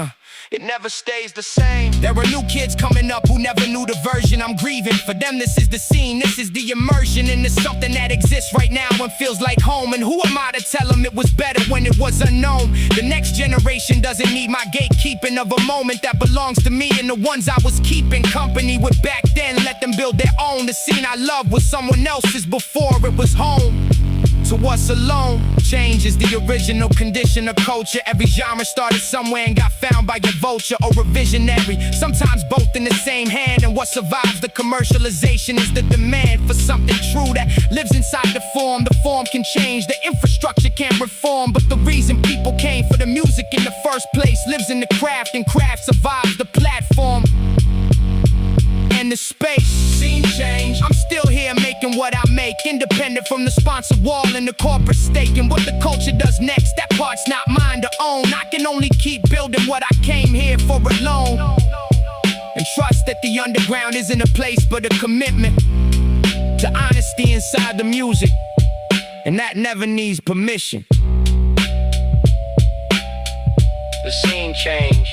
It never stays the same. There are new kids coming up who never knew the version I'm grieving. For them this is the scene, this is the immersion, and it's something that exists right now and feels like home. And who am I to tell them it was better when it was unknown? The next generation doesn't need my gatekeeping of a moment that belongs to me and the ones I was keeping company with back then. Let them build their own. The scene I love was someone else's before it was home. To us alone, change is the original condition of culture. Every genre started somewhere and got found by a vulture or a visionary, sometimes both in the same hand. And what survives the commercialization is the demand for something true that lives inside the form. The form can change, the infrastructure can't reform, but the reason people came for the music in the first place lives in the craft, and craft survives the platform and the space. Scene change. I'm still here making what I make, independent from the sponsor wall and the corporate stake. And what the culture does next, that part's not mine to own. I can only keep building what I came here for alone, and trust that the underground isn't a place but a commitment to honesty inside the music, and that never needs permission. The scene change.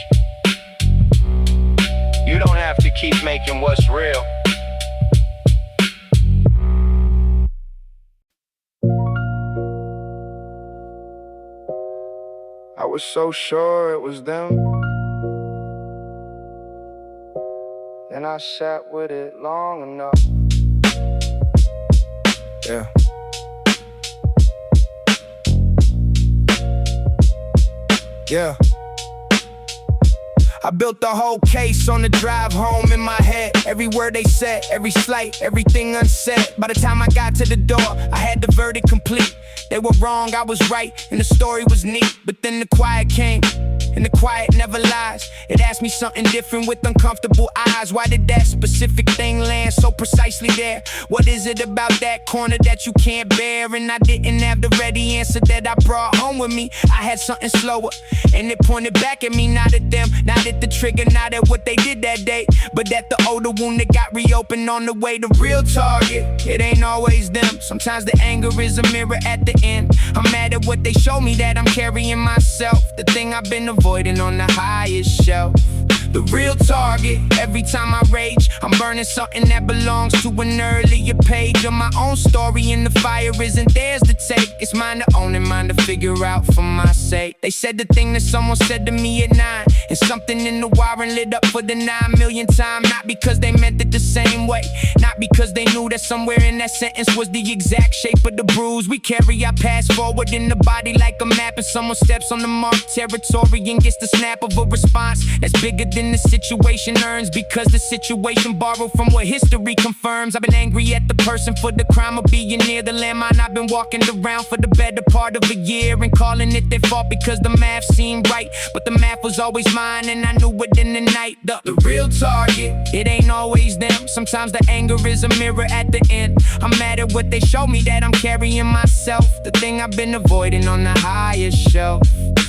You don't have to keep making what's real. I was so sure it was them, then I sat with it long enough. Yeah. Yeah. I built the whole case on the drive home in my head. Every word they said, every slight, everything unsaid. By the time I got to the door, I had the verdict complete. They were wrong, I was right, and the story was neat. But then the quiet came, and the quiet never lies. It asked me something different with uncomfortable eyes. Why did that specific thing land so precisely there? What is it about that corner that you can't bear? And I didn't have the ready answer that I brought home with me. I had something slower, and it pointed back at me. Not at them, not at the trigger, not at what they did that day, but at the older wound that got reopened on the way to real target. It ain't always them. Sometimes the anger is a mirror at the end. I'm mad at what they show me that I'm carrying myself, the thing I've been avoiding on the highest shelf. The real target. Every time I rage, I'm burning something that belongs to an earlier page of my own story, and the fire isn't theirs to take. It's mine to own and mine to figure out for my sake. They said the thing that someone said to me at 9, and something in the wiring lit up for the 9 millionth time. Not because they meant it the same way, not because they knew that somewhere in that sentence was the exact shape of the bruise. We carry our past forward in the body like a map, and someone steps on the marked territory and gets the snap of a response that's bigger than the situation earns, because the situation borrowed from what history confirms. I've been angry at the person for the crime of being near the landmine. I've been walking around for the better part of a year and calling it their fault because the math seemed right, but the math was always mine, and I knew it in the night. The real target, it ain't always them. Sometimes the anger is a mirror at the end. I'm mad at what they show me, that I'm carrying myself, the thing I've been avoiding on the highest shelf.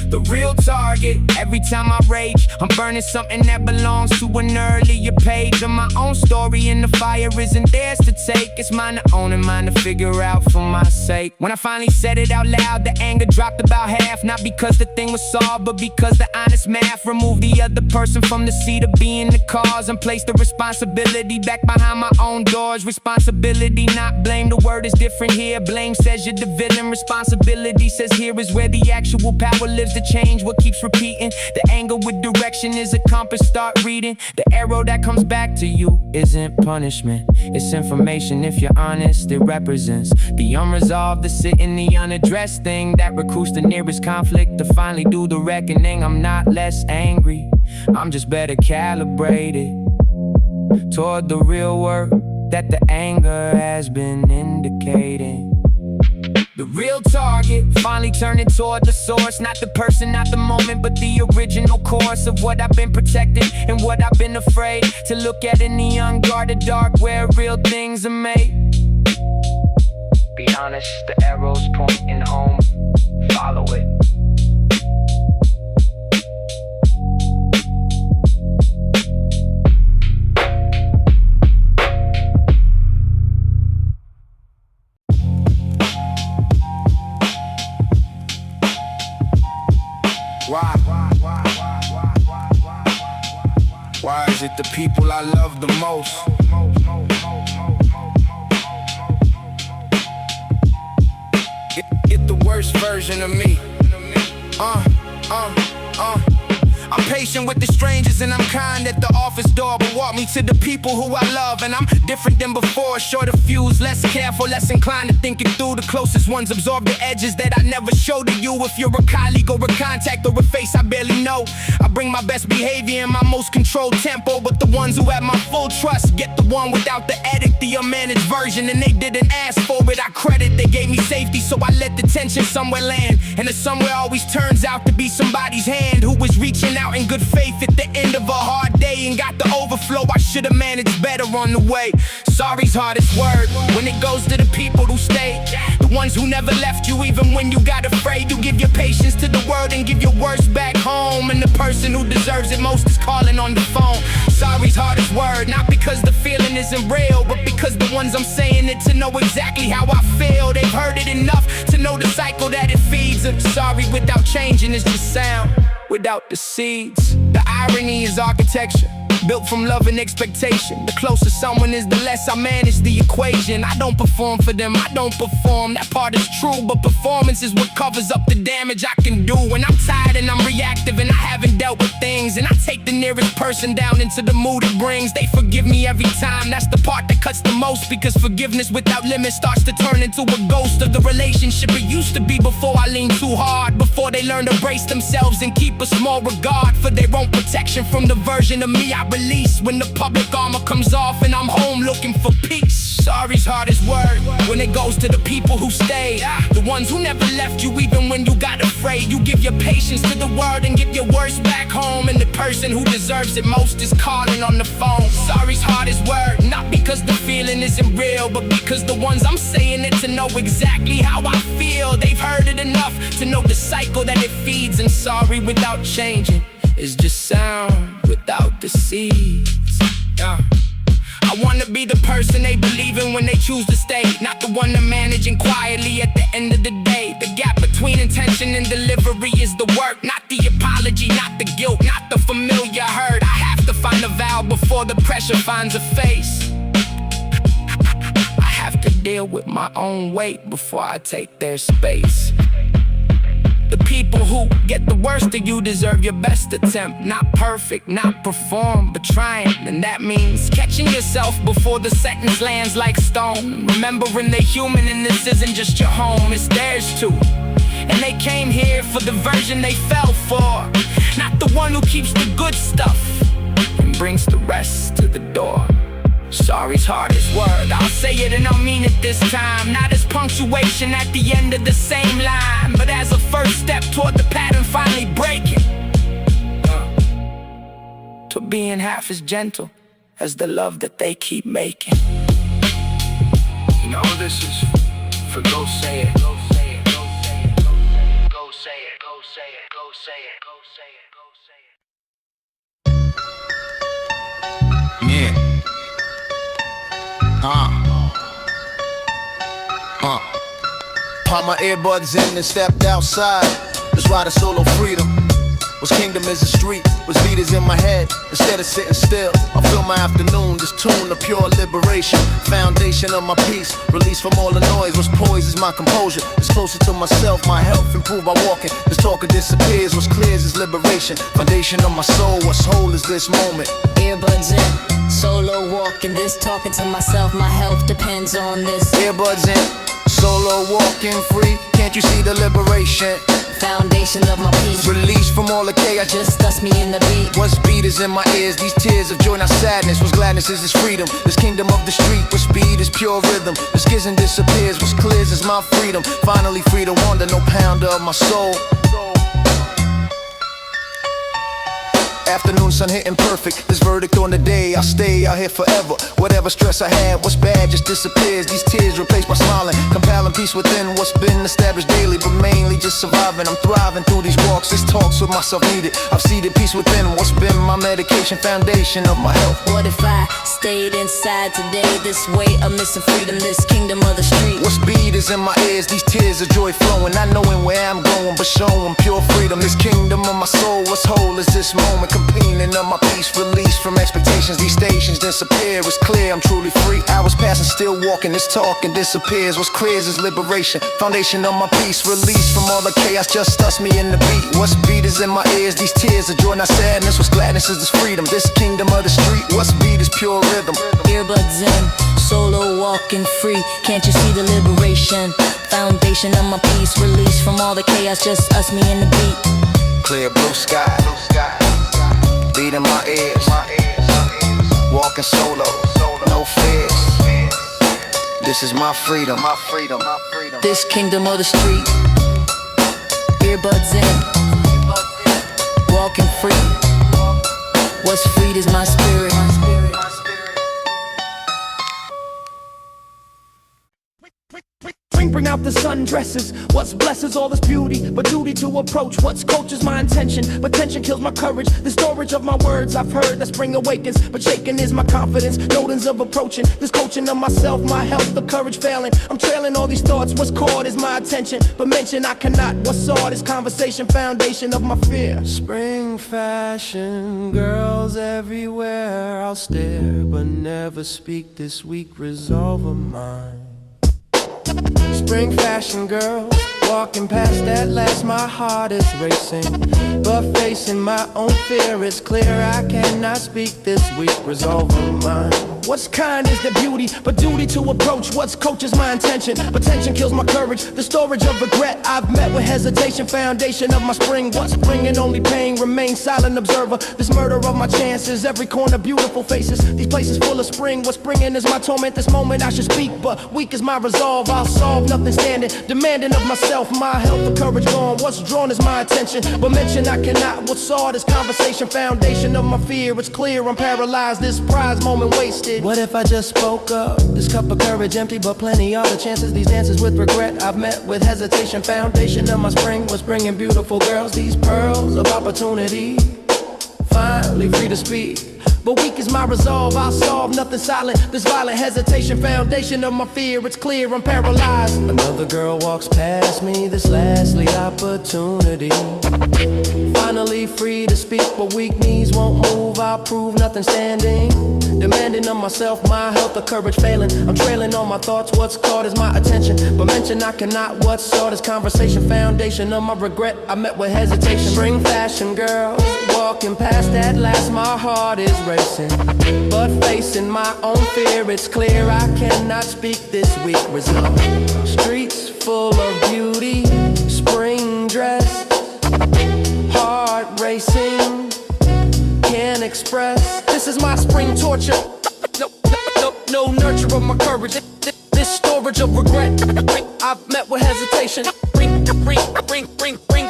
The real target. Every time I rage, I'm burning something that belongs to an earlier page of my own story, and the fire isn't theirs to take. It's mine to own and mine to figure out for my sake. When I finally said it out loud, the anger dropped about half. Not because the thing was solved, but because the honest math removed the other person from the seat of being the cause and placed the responsibility back behind my own doors. Responsibility, not blame. The word is different here. Blame says you're the villain. Responsibility says here is where the actual power lives to change what keeps repeating. The anger with direction is a compass, start reading. The arrow that comes back to you isn't punishment, it's information. If you're honest, it represents the unresolved, the sitting, the unaddressed thing that recruits the nearest conflict to finally do the reckoning. I'm not less angry, I'm just better calibrated toward the real work that the anger has been indicating. The real target, finally turning toward the source. Not the person, not the moment, but the original course of what I've been protecting and what I've been afraid to look at in the unguarded dark where real things are made. Be honest, the arrow's pointing home, follow it. Why is it the people I love the most get the worst version of me? I'm patient with the strangers and I'm kind at the office door, but walk me to the people who I love, and I'm different than before. Shorter fuse, less careful, less inclined to think it through. The closest ones absorb the edges that I never show to you. If you're a colleague or a contact or a face I barely know, I bring my best behavior in my most controlled tempo. But the ones who have my full trust get the one without the edit, the unmanaged version, and they didn't ask for it. I credit, they gave me safety, so I let the tension somewhere land, and the somewhere always turns out to be somebody's hand who was reaching out in good faith at the end of a hard day and got the overflow. I should have managed better on the way. Sorry's hardest word when it goes to the people who stayed, the ones who never left you even when you got afraid. You give your patience to the world and give your worst back home, and the person who deserves it most is calling on the phone. Sorry's hardest word, not because the feeling isn't real, but because the ones I'm saying it to know exactly how I feel. They've heard it enough to know the cycle that it feeds. And sorry without changing is just sound without the seeds. The irony is architecture, built from love and expectation. The closer someone is, the less I manage the equation. I don't perform for them, I don't perform. That part is true, but performance is what covers up the damage I can do. When I'm tired and I'm reactive and I haven't dealt with things, and I take the nearest person down into the mood it brings. They forgive me every time, that's the part that cuts the most, because forgiveness without limit starts to turn into a ghost of the relationship it used to be before I leaned too hard, before they learn to brace themselves and keep a small regard for their own protection from the version of me I release. When the public armor comes off and I'm home looking for peace. Sorry's hardest word when it goes to the people who stayed, the ones who never left you even when you got afraid. You give your patience to the world and give your worst back home, and the person who deserves it most is calling on the phone. Sorry's hardest word, not because the feeling isn't real, but because the ones I'm saying it to know exactly how I feel. They've heard it enough to know the cycle that it feeds. And sorry without changing is just sound without the seeds. I wanna be the person they believe in when they choose to stay, not the one they're managing quietly at the end of the day. The gap between intention and delivery is the work, not the apology, not the guilt, not the familiar hurt. I have smile before the pressure finds a face. I have to deal with my own weight before I take their space. The people who get the worst of you deserve your best attempt. Not perfect, not perform, but trying. And that means catching yourself before the sentence lands like stone. Remembering they're human and this isn't just your home, it's theirs too. And they came here for the version they fell for, not the one who keeps the good stuff and brings the rest to the door. Sorry's hardest word, I'll say it and I'll mean it this time. Not as punctuation at the end of the same line, but as a first step toward the pattern finally breaking. To being half as gentle as the love that they keep making. You know this is for go say it. Go say it, go say it, go say it, go say it, go say it, go say it, go say it, go say it. Yeah. Popped my earbuds in and stepped outside. That's why the solo freedom was kingdom is a street, was beaters in my head. Instead of sitting still, I fill my afternoon, this tune of pure liberation. Foundation of my peace, release from all the noise. What's poised is my composure. It's closer to myself, my health improved by walking. This talker disappears, what's clear is liberation. Foundation of my soul, what's whole is this moment. Earbuds in, solo walking, this talking to myself, my health depends on this. Earbuds in, solo walking free, can't you see the liberation? Foundation of my peace, release from all the chaos, just dust me in the beat. What's beaters in my ears, these tears of joy, not sadness. What's gladness is this freedom, this kingdom of the street. What speed is pure rhythm, the schism disappears. What's clears is my freedom, finally free to wander, no pounder of my soul. Afternoon sun hitting perfect, this verdict on the day. I'll stay out here forever, whatever stress I had. What's bad just disappears, these tears replaced by smiling. Compiling peace within what's been established daily, but mainly just surviving. I'm thriving through these walks, this talks with myself needed. I've seeded peace within what's been my medication, foundation of my health. What if I stayed inside today, this way of missing freedom, this kingdom of the street? What's beat is in my ears, these tears of joy flowing. Not knowing where I'm going, but showing pure freedom. This kingdom of my soul, what's whole is this moment. Completing of my peace, release from expectations. These stations disappear, it's clear I'm truly free. Hours passing, still walking, this talking disappears. What's clear is liberation, foundation of my peace. Release from all the chaos, just us, me and the beat. What's beat is in my ears, these tears of joy, not sadness. What's gladness is this freedom, this kingdom of the street. What's beat is pure rhythm. Earbuds in, solo walking free, can't you see the liberation? Foundation of my peace, release from all the chaos, just us, me and the beat. Clear blue sky, beat in my ears, walking solo, no fears. This is my freedom, my freedom, my freedom. This kingdom of the street, earbuds in, walking free. What's freed is my spirit. Bring out the sundresses. What's blesses all this beauty, but duty to approach what's culture's my intention. But tension kills my courage. The storage of my words I've heard that spring awakens, but shaken is my confidence. Notions of approaching this coaching of myself, my health, the courage failing. I'm trailing all these thoughts. What's caught is my attention, but mention I cannot. What's saw this conversation, foundation of my fear. Spring fashion, girls everywhere. I'll stare, but never speak. This weak resolve of mine. Spring fashion girls, walking past at last, my heart is racing. But facing my own fear, it's clear I cannot speak this weak resolve of mine. What's kind is the beauty, but duty to approach what's coach is my intention. But tension kills my courage, the storage of regret I've met with hesitation, foundation of my spring. What's bringing only pain, remain silent observer. This murder of my chances, every corner beautiful faces. These places full of spring, what's bringing is my torment. This moment I should speak, but weak is my resolve. I'll solve, nothing standing, demanding of myself. My health, the courage gone, what's drawn is my attention. But mention I cannot, what's saw this conversation, foundation of my fear. It's clear I'm paralyzed, this prize moment wasted. What if I just spoke up? This cup of courage empty, but plenty are the chances. These dances with regret I've met with hesitation. Foundation of my spring was bringing beautiful girls. These pearls of opportunity, finally free to speak. But weak is my resolve, I'll solve, nothing silent. This violent hesitation, foundation of my fear. It's clear I'm paralyzed. Another girl walks past me, this lastly opportunity. Finally Finally free to speak, but weak knees won't move. I'll prove nothing standing. Demanding of myself, my health or courage failing. I'm trailing on my thoughts, what's caught is my attention. But mention I cannot, what's saw this conversation. Foundation of my regret, I met with hesitation. Spring fashion girls, walking past at last, my heart is racing. But facing my own fear, it's clear I cannot speak this weak result. Streets full of beauty, spring dress, heart racing, can't express. This is my spring torture. No nurture of my courage. This storage of regret. I've met with hesitation. Bring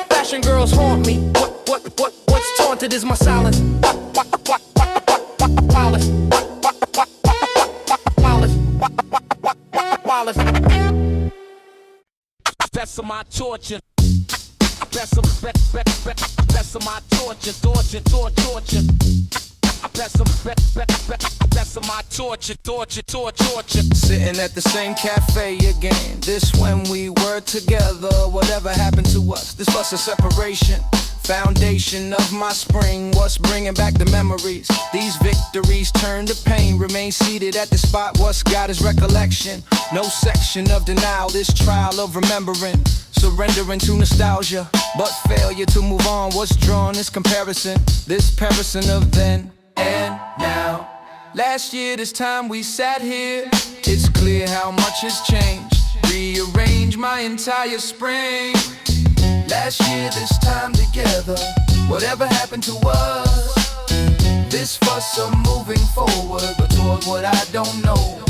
fashion girls haunt me. What's taunted is my silence. That's my torture. That's my torture. That's my torture. Sitting at the same cafe again. This when we were together. Whatever happened to us? This was a separation. Foundation of my spring, what's bringing back the memories? These victories turn to pain, remain seated at the spot, what's got is recollection. No section of denial, this trial of remembering, surrendering to nostalgia, but failure to move on, what's drawn is comparison, this comparison of then and now. Last year this time we sat here, it's clear how much has changed, rearrange my entire spring. Last year this time together, whatever happened to us? This fuss of moving forward, but toward what I don't know.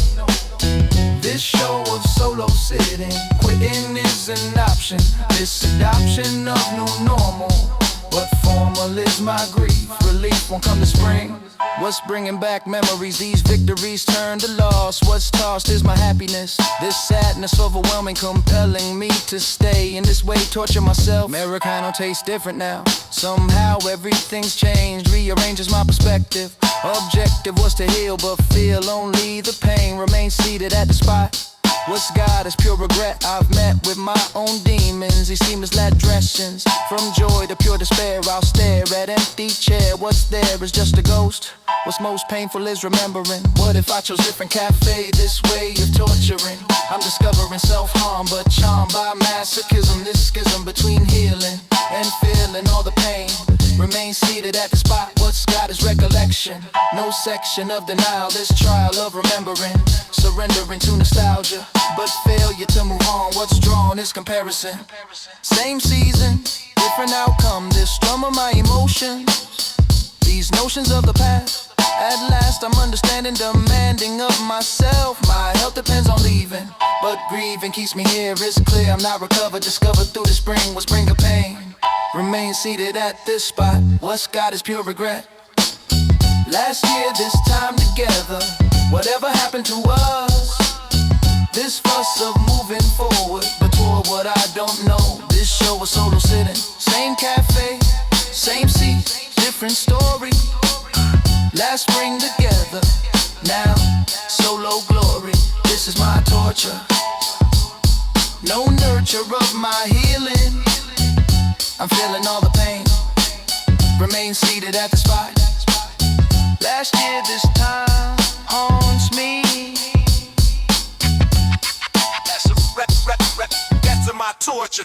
This show of solo sitting, quitting is an option. This adoption of new normal, but formal is my grief. Relief won't come to spring. What's bringing back memories? These victories turn to loss. What's tossed is my happiness. This sadness overwhelming, compelling me to stay in this way, torture myself. Americano tastes different now. Somehow everything's changed, rearranges my perspective. Objective was to heal, but feel only the pain. Remain seated at the spot. What's God is pure regret. I've met with my own demons. These seamless led dressings. From joy to pure despair, I'll stare at empty chair. What's there is just a ghost. What's most painful is remembering. What if I chose different cafe, this way of torturing? I'm discovering self-harm, but charmed by masochism. This schism between healing and feeling all the pain. Remain seated at the spot, what's got is recollection. No section of denial, this trial of remembering. Surrendering to nostalgia, but failure to move on. What's drawn is comparison. Same season, different outcome. This strum of my emotions, these notions of the past. At last I'm understanding, demanding of myself. My health depends on leaving, but grieving keeps me here. It's clear I'm not recovered, discovered through the spring. What's bring of pain? Remain seated at this spot, what's got is pure regret. Last year this time together, whatever happened to us? This fuss of moving forward, but toward what I don't know. This show was solo sitting, same cafe, same seat, different story. Last spring together, now solo glory. This is my torture, no nurture of my healing. I'm feeling all the pain, remain seated at the spot. Last year this time haunts me. That's my torture.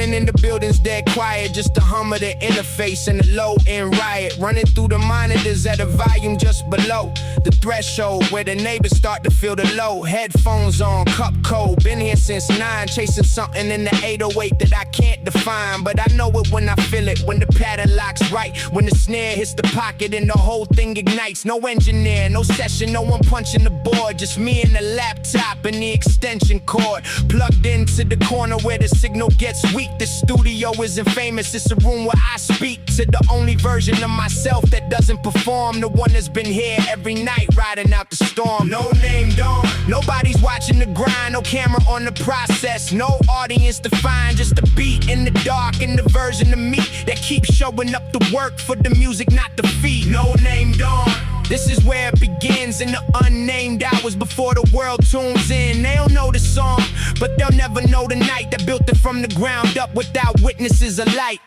In the building's dead quiet, just the hum of the interface and the low-end riot running through the monitors at a volume just below the threshold where the neighbors start to feel the low. Headphones on, cup cold, been here since 9, chasing something in the 808 that I can't define, but I know it when I feel it, when the pattern locks right, when the snare hits the pocket and the whole thing ignites. No engineer, no session, no one punching the board, just me and the laptop and the extension cord plugged into the corner where the signal gets weak. this studio isn't famous. It's a room where I speak to the only version of myself that doesn't perform. The one that's been here every night, riding out the storm. No name Dawn. Nobody's watching the grind, no camera on the process. No audience to find, just a beat in the dark. And the version of me that keeps showing up to work for the music, not the fee. No name Dawn. This is where it begins in the unnamed hours before the world tunes in. They don't know the song, but they'll never know the night that built it from the ground up without witnesses alike.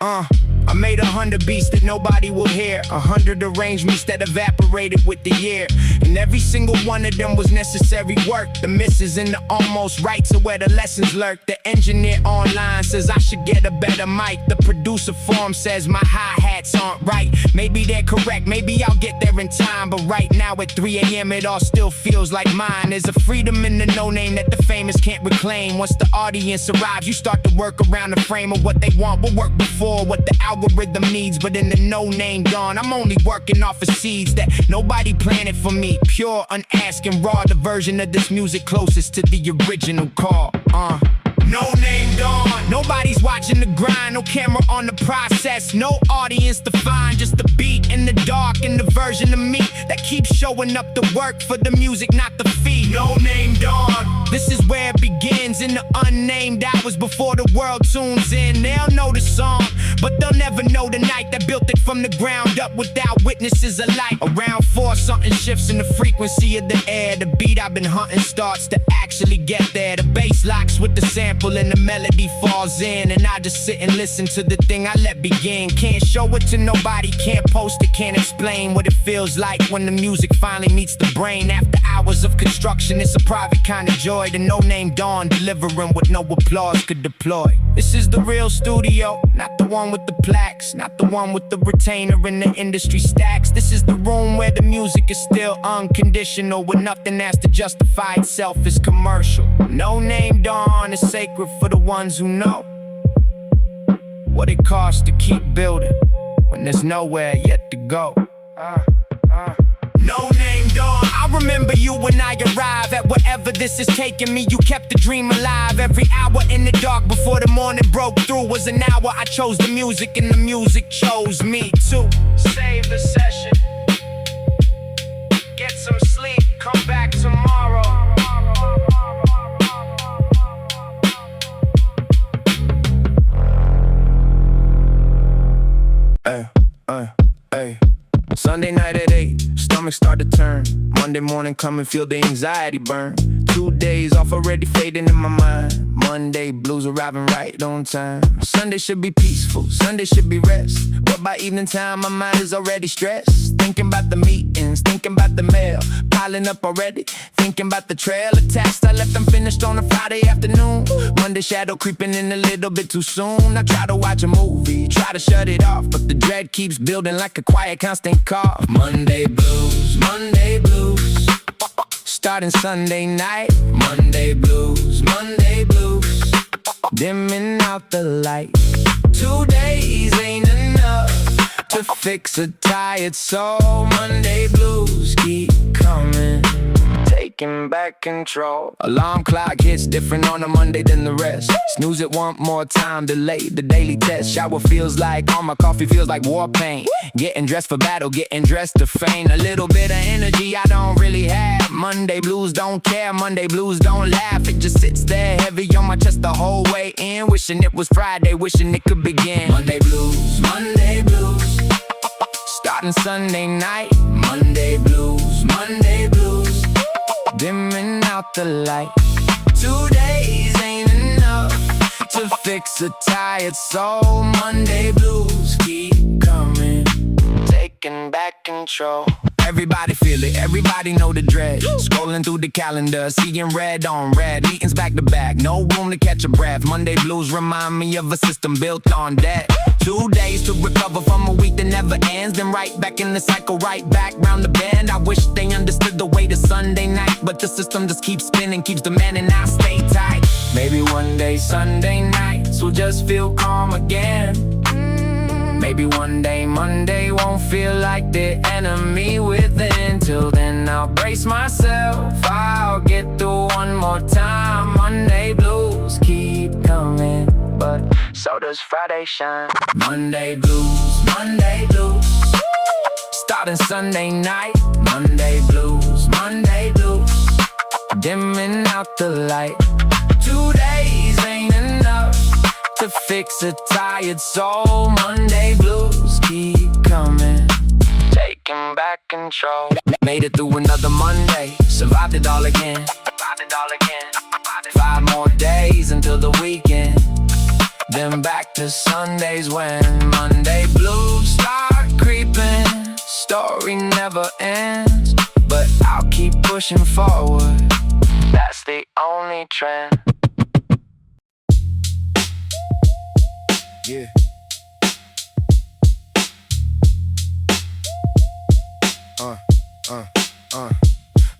I made 100 beats that nobody will hear, 100 arrangements that evaporated with the year, and every single one of them was necessary work. The misses and the almost rights are where the lessons lurk. The engineer online says I should get a better mic. The producer form says my hi-hats aren't right. Maybe they're correct, maybe I'll get there in time, but right now at 3 a.m. it all still feels like mine. There's a freedom in the no name that the famous can't reclaim. Once the audience arrives, you start to work around the frame of what they want will work before what the algorithm needs. But in the no name Dawn, I'm only working off of seeds that nobody planted for me. Pure, unasked and raw, the version of this music closest to the original call. No name Dawn. Nobody's watching the grind, no camera on the process. No audience to find, just the beat in the dark. And the version of me that keeps showing up to work for the music, not the fee. No name Dawn. This is where it begins in the unnamed hours before the world tunes in. They'll know the song, but they'll never know the night that built it from the ground up without witnesses alike. Around 4, something shifts in the frequency of the air. The beat I've been hunting starts to actually get there. The bass locks with the sample and the melody falls in, and I just sit and listen to the thing I let begin. Can't show it to nobody, can't post it, can't explain what it feels like when the music finally meets the brain. After hours of construction, it's a private kind of joy. The no name Dawn delivering what no applause could deploy. This is the real studio, not the one with the plaques, not the one with the retainer in the industry stacks. This is the room where the music is still unconditional, with nothing has to justify itself as commercial. No name Dawn is sacred for the ones who know what it costs to keep building when there's nowhere yet to go. No name Dawn. I remember you when I arrive at wherever this is taking me. You kept the dream alive. Every hour in the dark before the morning broke through was an hour I chose the music, and the music chose me too. Save the session, get some sleep, come back tomorrow. Hey. Sunday night at 8, stomach start to turn. Monday morning come and feel the anxiety burn. 2 days off already fading in my mind. Monday blues arriving right on time. Sunday should be peaceful, Sunday should be rest, but by evening time my mind is already stressed. Thinking about the meetings, thinking about the mail, piling up already. Thinking about the trail of texts I left unfinished on a Friday afternoon. Monday shadow creeping in a little bit too soon. I try to watch a movie, try to shut it off, but the dread keeps building like a quiet constant cough. Monday blues, Monday blues, starting Sunday night. Monday blues, Monday blues, dimming out the light. 2 days ain't enough to fix a tired soul. Monday blues keep coming, taking back control. Alarm clock hits different on a Monday than the rest. Snooze it one more time, delay the daily test. Shower feels like all my coffee feels like war paint. Getting dressed for battle, getting dressed to faint. A little bit of energy I don't really have. Monday blues don't care, Monday blues don't laugh. It just sits there heavy on my chest the whole way in. Wishing it was Friday, wishing it could begin. Monday blues, Monday blues, starting Sunday night. Monday blues, Monday blues, dimming out the light. 2 days ain't enough to fix a tired soul. Monday blues keep coming, taking back control. Everybody feel it, everybody know the dread. Scrolling through the calendar, seeing red on red. Meetings back to back, no room to catch a breath. Monday blues remind me of a system built on debt. 2 days to recover from a week that never ends. Then right back in the cycle, right back round the bend. I wish they understood the way to Sunday night, but the system just keeps spinning, keeps demanding I stay tight. Maybe one day Sunday nights will just feel calm again. Maybe one day Monday won't feel like the enemy within. Till then I'll brace myself, I'll get through one more time. Monday blues keep coming, but so does Friday shine. Monday blues, Monday blues. Starting Sunday night, Monday blues, Monday blues. Dimming out the light. 2 days ain't enough to fix a tired soul. Monday blues keep coming, taking back control. Made it through another Monday, survived it all again. 5 more days until the weekend, then back to Sundays when Monday blues start creeping. Story never ends, but I'll keep pushing forward. That's the only trend. Yeah.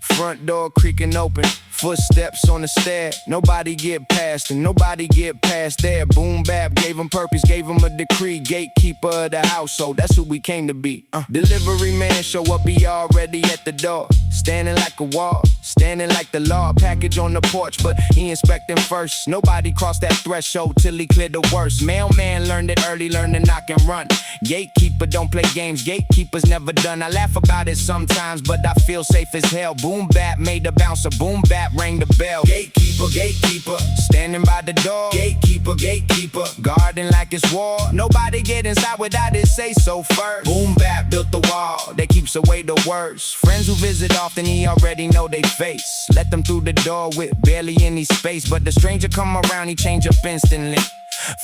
Front door creaking open, footsteps on the stair. Nobody get past and nobody get past there. Boom bap gave him purpose, gave him a decree. Gatekeeper of the household, that's who we came to be. Delivery man show up, he already at the door. Standing like a wall, standing like the law. Package on the porch, but he inspecting first. Nobody crossed that threshold till he cleared the worst. Mailman learned it early, learned to knock and run. Gatekeeper don't play games, gatekeeper's never done. I laugh about it sometimes, but I feel safe as hell. Boom bap made the bouncer, boom bap rang the bell. Gatekeeper, gatekeeper, standing by the door. Gatekeeper, gatekeeper, guarding like it's war. Nobody get inside without it say so first. Boom bap built the wall that keeps away the worst. Friends who visit often, he already know they face. Let them through the door with barely any space, but the stranger come around, he change up instantly.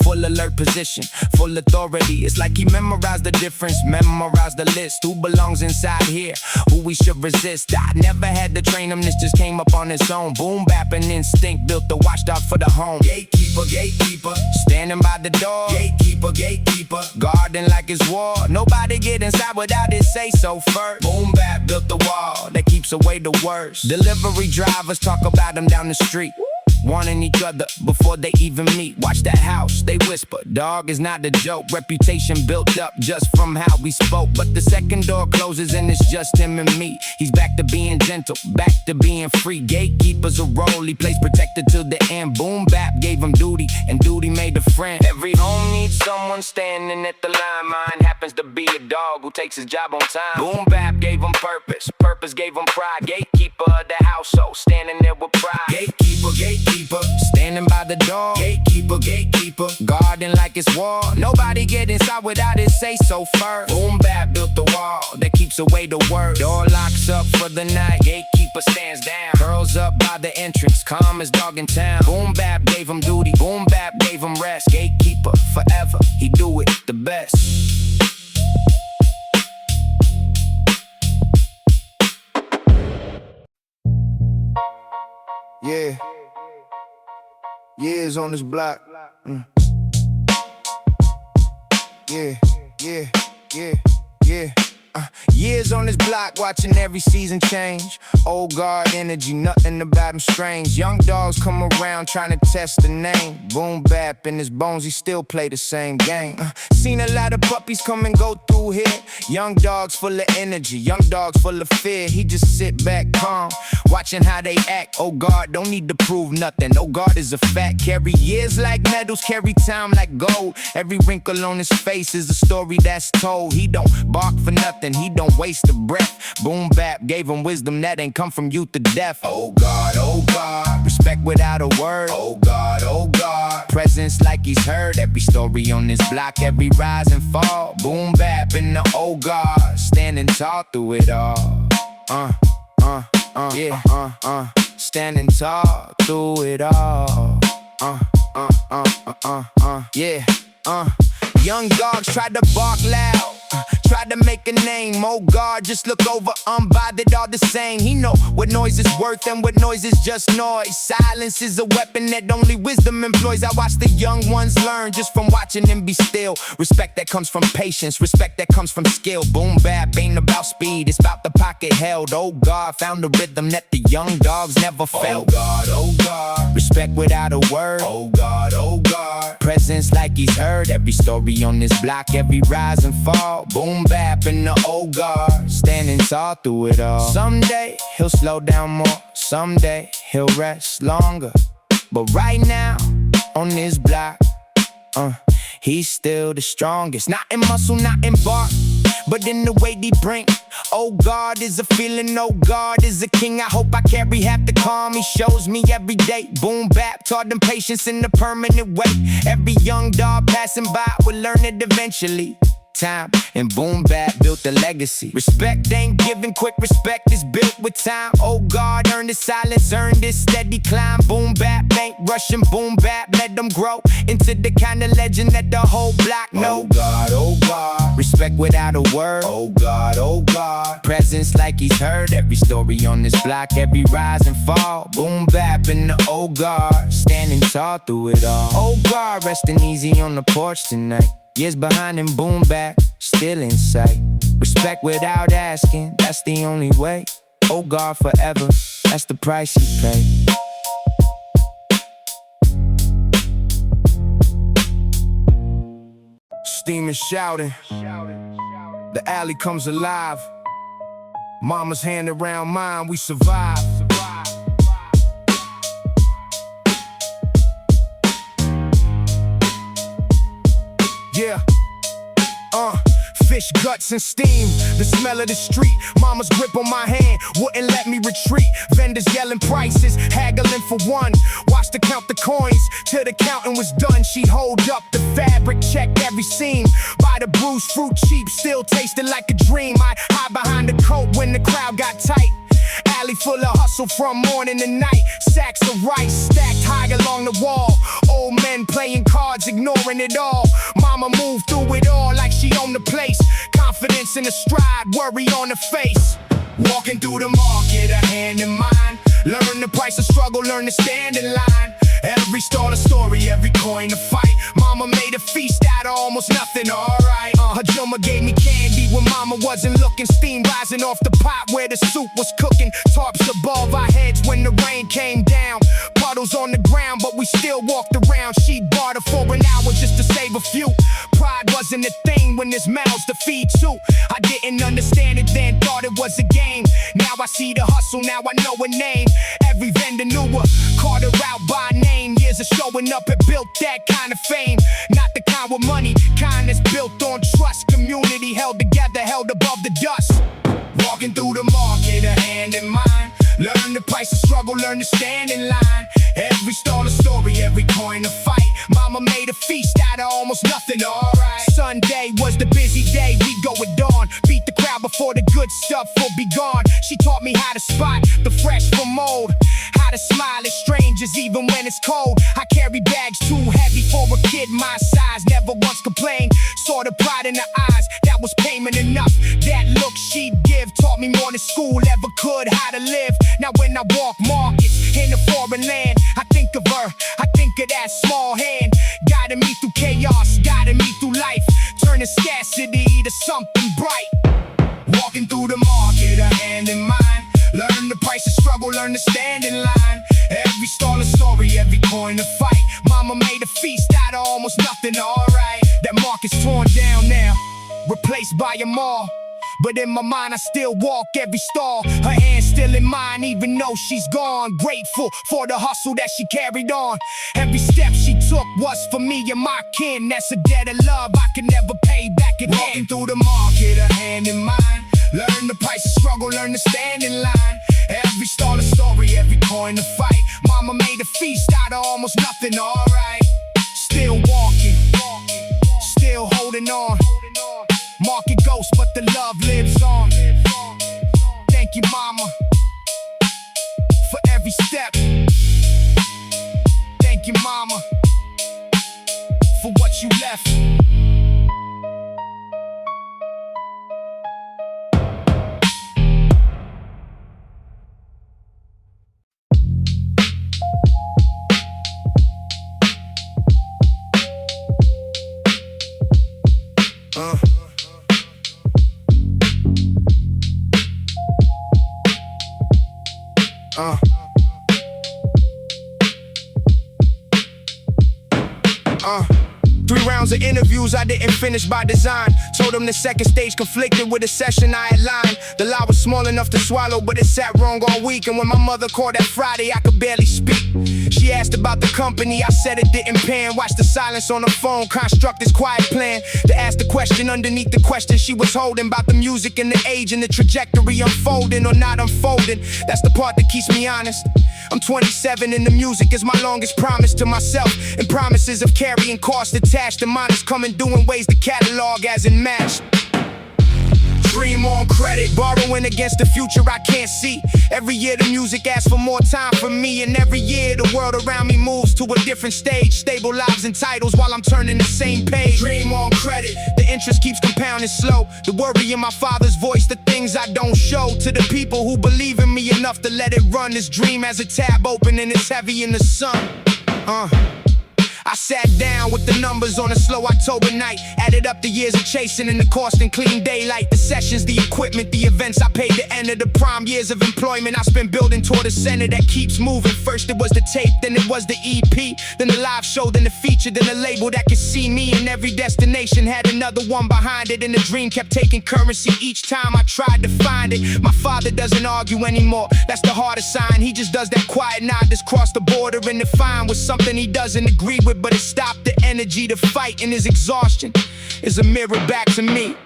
Full alert position, full authority. It's like he memorized the difference, memorized the list. Who belongs inside here, who we should resist. I never had to train him, this just came up on its own. Boom bap and instinct built the watchdog for the home. Gatekeeper, gatekeeper, standing by the door. Gatekeeper, gatekeeper, guarding like it's war. Nobody get inside without it say so first. Boom bap built the wall that keeps away the worst. Delivery drivers talk about him down the street, wanting each other before they even meet. Watch the house, they whisper, dog is not a joke. Reputation built up just from how we spoke. But the second door closes and it's just him and me. He's back to being gentle, back to being free. Gatekeeper's a role, he plays protector till the end. Boom bap gave him duty, and duty made a friend. Every home needs someone standing at the line. Mine happens to be a dog who takes his job on time. Boom bap gave him purpose, purpose gave him pride. Gatekeeper of the household, standing there with pride. Gatekeeper, gatekeeper, standing by the door. Gatekeeper, gatekeeper, guarding like it's war. Nobody get inside without it say so first. Boom bap built the wall that keeps away the worst. Door locks up for the night, gatekeeper stands down. Curls up by the entrance, calm as dog in town. Boom bap gave him duty, boom bap gave him rest. Gatekeeper forever, he do it the best. Yeah. Years on this block. Yeah. Years on this block, watching every season change. Old guard energy, nothing about him strange. Young dogs come around trying to test the name. Boom bap in his bones, he still play the same game. Seen a lot of puppies come and go through here. Young dogs full of energy, young dogs full of fear. He just sit back calm, watching how they act. Oh God, don't need to prove nothing. Oh God is a fact. Carry years like medals, carry time like gold. Every wrinkle on his face is a story that's told. He don't bark for nothing, he don't waste a breath. Boom bap gave him wisdom that ain't come from youth to death. Oh God, respect without a word. Oh God, presence like he's heard. Every story on this block, every rise and fall. Boom bap in the old guard, standing tall through it all. Standing tall through it all. Young dogs try to bark loud, try to make a name. Oh God, just look over, unbothered, all the same. He know what noise is worth and what noise is just noise. Silence is a weapon that only wisdom employs. I watch the young ones learn just from watching them be still. Respect that comes from patience, respect that comes from skill. Boom bap ain't about speed, it's about the pocket held. Oh God, found the rhythm that the young dogs never felt. Oh God, respect without a word. Oh God, presence like he's heard. Every story on this block, every rise and fall. Boom bap in the old guard, standing tall through it all. Someday he'll slow down more, someday he'll rest longer. But right now, on this block, He's still the strongest, not in muscle, not in bark, but in the way they bring. Oh God is a feeling, oh God is a king. I hope I carry half the calm he shows me every day. Boom bap, taught them patience in a permanent way. Every young dog passing by will learn it eventually. Time and boom bap built a legacy. Respect ain't given quick, respect is built with time. Oh God, earn the silence, earn this steady climb. Boom bap ain't rushing, boom bap, let them grow into the kind of legend that the whole block know. Oh God, respect without a word. Oh God, presence like he's heard. Every story on this block, every rise and fall. Boom bap in the oh God, standing tall through it all. Oh God, resting easy on the porch tonight. Years behind him, boom back, still in sight. Respect without asking, that's the only way. Oh God, forever, that's the price he paid. Steaming, shouting, the alley comes alive. Mama's hand around mine, we survive. Yeah, fish guts and steam, the smell of the street. Mama's grip on my hand wouldn't let me retreat. Vendors yelling prices, haggling for one. Watched her count the coins till the counting was done. She'd hold up the fabric, check every seam. Buy the bruised fruit cheap, still tasted like a dream. I'd hide behind the coat when the crowd got tight. Alley full of hustle from morning to night. Sacks of rice stacked high along the wall. Old men playing cards, ignoring it all. Mama moved through it all like she owned the place. Confidence in the stride, worry on the face. Walking through the market, a hand in mine. Learn the price of struggle, learn to stand in line. Every stall a story, every coin a fight. Mama made a feast out of almost nothing, alright. Her Juma gave me candy when mama wasn't looking. Steam rising off the pot where the soup was cooking. Tarps above our heads when the rain came down. Puddles on the ground, but we still walked around. She'd barter for an hour just to save a few. Pride wasn't a thing when there's mouths to feed too. I didn't understand it then, thought it was a game. Now I see the hustle, now I know her name. Every vendor knew her, called her out by name. Years of showing up had built that kind of fame. Not the kind with money, kind that's built on trust. Community held together, held above the dust. Walking through the market, a hand in mine. Learn the price of struggle, learn to stand in line. Every stall a story, every coin a fight. Mama made a feast out of almost nothing, alright. Sunday was the busy day, we'd go at dawn. Beat the crowd before the good stuff would be gone. She taught me how to spot the fresh from old. How to smile at strangers even when it's cold. I carry bags too heavy for a kid my size. Never once complained, saw the pride in her eyes. That was payment enough. That look she'd give taught me more than school ever could how to live. Now when I walk markets in a foreign land, I think of her, I think of that small hand. Guiding me through chaos, guiding me through life. Turning scarcity to something bright. Walking through the market, a hand in mine. Learn the price of struggle, learn to stand in line. Every stall a story, every coin a fight. Mama made a feast out of almost nothing, alright. That market's torn down now, replaced by a mall. But in my mind I still walk every stall. Her hand's still in mine even though she's gone. Grateful for the hustle that she carried on. Every step she took was for me and my kin. That's a debt of love I can never pay back again. Walking through the market, a hand in mine. Learn the price of struggle, learn to stand in line. Every stall a story, every coin a fight. Mama made a feast out of almost nothing, alright. Still walking, still holding on. Market ghost, but the love lives on. Thank you, mama, for every step. Thank you, mama, for what you left. Three rounds of interviews. interviews I didn't finish by design. Told them the second stage conflicted with the session I had lined. The lie was small enough to swallow, but it sat wrong all week. And when my mother called that Friday, I could barely speak. She asked about the company, I said it didn't pan. Watched the silence on the phone, construct this quiet plan to ask the question underneath the question she was holding about the music and the age and the trajectory unfolding or not unfolding. That's the part that keeps me honest. I'm 27 and the music is my longest promise to myself, and promises of carrying costs attached. And mine is coming due in ways the catalog hasn't matched. Dream on credit, borrowing against the future I can't see. Every year the music asks for more time from me, and every year the world around me moves to a different stage. Stable lives and titles while I'm turning the same page. Dream on credit, the interest keeps compounding slow. The worry in my father's voice, the things I don't show to the people who believe in me enough to let it run. This dream has a tab open and it's heavy in the sun. I sat down with the numbers on a slow October night. Added up the years of chasing and the cost in clean daylight. The sessions, the equipment, the events I paid the end of the prime years of employment I spent building toward a center that keeps moving. First it was the tape, then it was the EP, then the live show, then the feature, then the label that could see me. And every destination had another one behind it, and the dream kept taking currency each time I tried to find it. My father doesn't argue anymore, that's the hardest sign. He just does that quiet nod that's crossed the border and defined with something he doesn't agree with, but it stopped the energy to fight, and his exhaustion is a mirror back to me.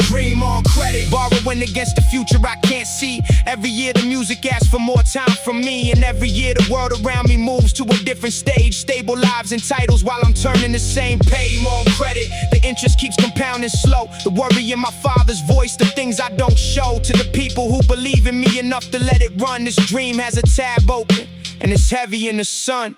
Dream on credit, borrowing against the future I can't see. Every year the music asks for more time from me, and every year the world around me moves to a different stage. Stable lives and titles while I'm turning the same page. More credit, the interest keeps compounding slow. The worry in my father's voice, the things I don't show to the people who believe in me enough to let it run. This dream has a tab open and it's heavy in the sun.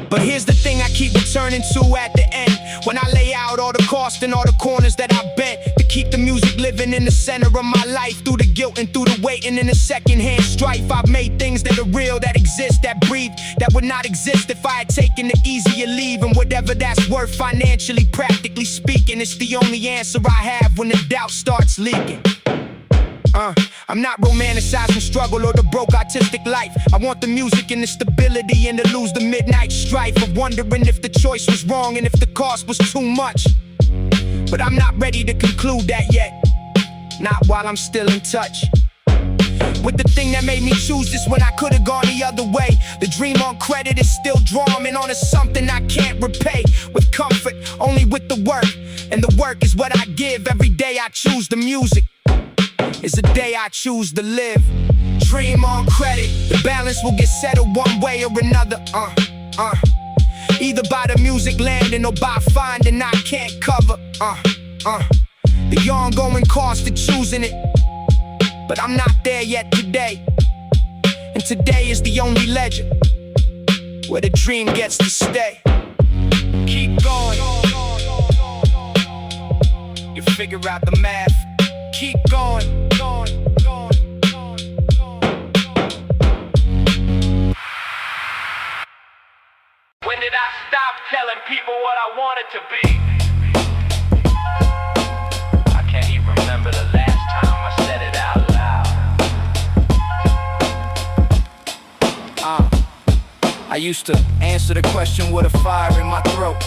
But here's the thing I keep returning to at the end, when I lay out all the cost and all the corners that I bent to keep the music living in the center of my life. Through the guilt and through the waiting and the secondhand strife, I've made things that are real, that exist, that breathe, that would not exist if I had taken the easier leave. And whatever that's worth financially, practically speaking, it's the only answer I have when the doubt starts leaking. I'm not romanticizing struggle or the broke artistic life. I want the music and the stability and to lose the midnight strife of wondering if the choice was wrong and if the cost was too much. But I'm not ready to conclude that yet, not while I'm still in touch with the thing that made me choose this when I could've gone the other way. The dream on credit is still drawing on to something I can't repay with comfort, only with the work. And the work is what I give every day I choose the music. It's a day I choose to live. Dream on credit, the balance will get settled one way or another. Either by the music landing or by finding I can't cover. The ongoing cost of choosing it, but I'm not there yet today. And today is the only legend where the dream gets to stay. Keep going. You figure out the math. Keep going. When did I stop telling people what I wanted to be? I can't even remember the last time I said it out loud. I used to answer the question with a fire in my throat.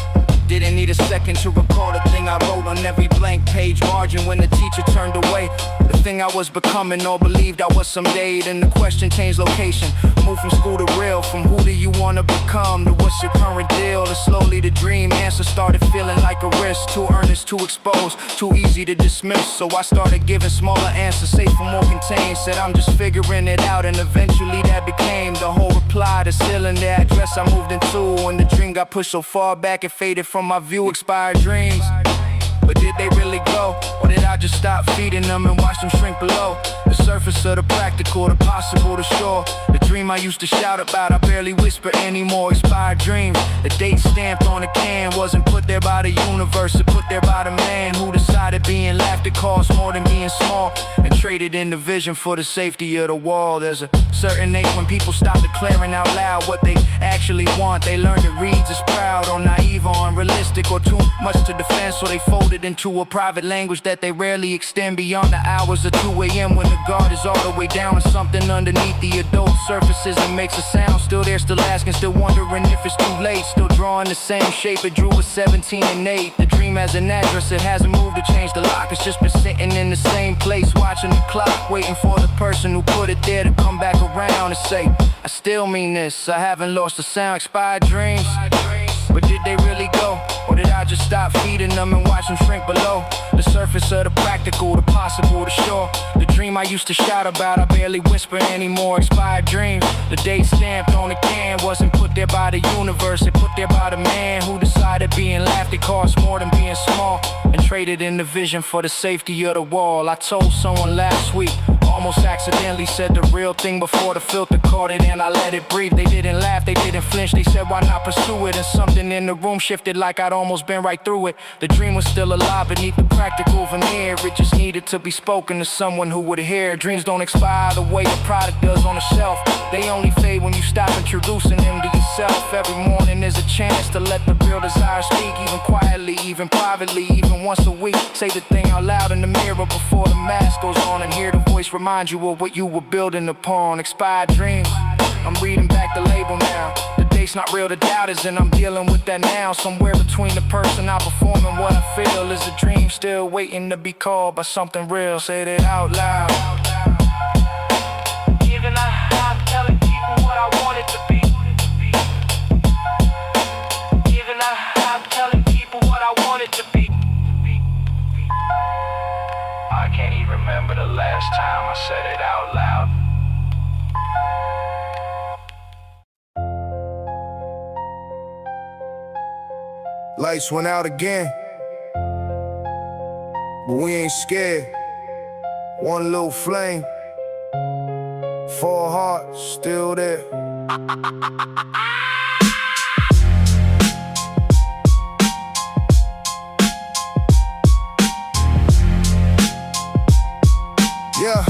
Didn't need a second to recall the thing I wrote on every blank page margin when the teacher turned away. The thing I was becoming or believed I was someday. Then the question changed location. Moved from school to real. From who do you wanna become to what's your current deal. And slowly the dream answer started feeling like a risk. Too earnest, too exposed, too easy to dismiss. So I started giving smaller answers, safer, more contained. Said I'm just figuring it out, and eventually that became the whole reply. The ceiling, the address I moved into. When the dream got pushed so far back it faded from my view. Expired dreams, but did they really go? Or did I just stop feeding them and watch them shrink below the surface of the practical, the possible, the sure? The dream I used to shout about, I barely whisper anymore. Expired dreams, the date stamped on the can wasn't put there by the universe, it put there by the man who decided being laughed at costs more than being small, and traded in the vision for the safety of the wall. There's a certain age when people stop declaring out loud what they actually want. They learn to read as proud or naive or unrealistic or too much to defend, so they fold it into a private language that they rarely extend beyond the hours of 2 a.m. when the guard is all the way down and something underneath the adult surfaces and makes a sound. Still there, still asking, still wondering if it's too late. Still drawing the same shape it drew at 17 and 8. The dream has an address, it hasn't moved to change the lock. It's just been sitting in the same place, watching the clock, waiting for the person who put it there to come back around and say, I still mean this, I haven't lost the sound. Expired dreams, but did they really go? Or did I just stop feeding them and watch them shrink below the surface of the practical, the possible, the sure? The dream I used to shout about, I barely whisper anymore. Expired dreams, the date stamped on the can wasn't put there by the universe, it put there by the man who decided being laughed at costs more than being small, and traded in the vision for the safety of the wall. I told someone last week, almost accidentally said the real thing before the filter caught it and I let it breathe. They didn't laugh, they didn't flinch, they said why not pursue it? And something in the room shifted like I'd almost been right through it. The dream was still alive beneath the practical veneer. It just needed to be spoken to someone who would hear. Dreams don't expire the way a product does on the shelf. They only fade when you stop introducing them to yourself. Every morning there's a chance to let the real desire speak, even quietly, even privately, even once a week. Say the thing out loud in the mirror before the mask goes on, and hear the voice remind you of what you were building upon. Expired dreams, I'm reading back the label now. The date's not real, the doubt is, and I'm dealing with that now. Somewhere between the person I perform and what I feel is a dream still waiting to be called by something real. Say that out loud. Even I'm telling people what I want it to be. Even I'm telling people what I want it to be. I can't even remember the last time I said it out loud. Lights went out again, but we ain't scared. One little flame, 4 hearts still there. Yeah,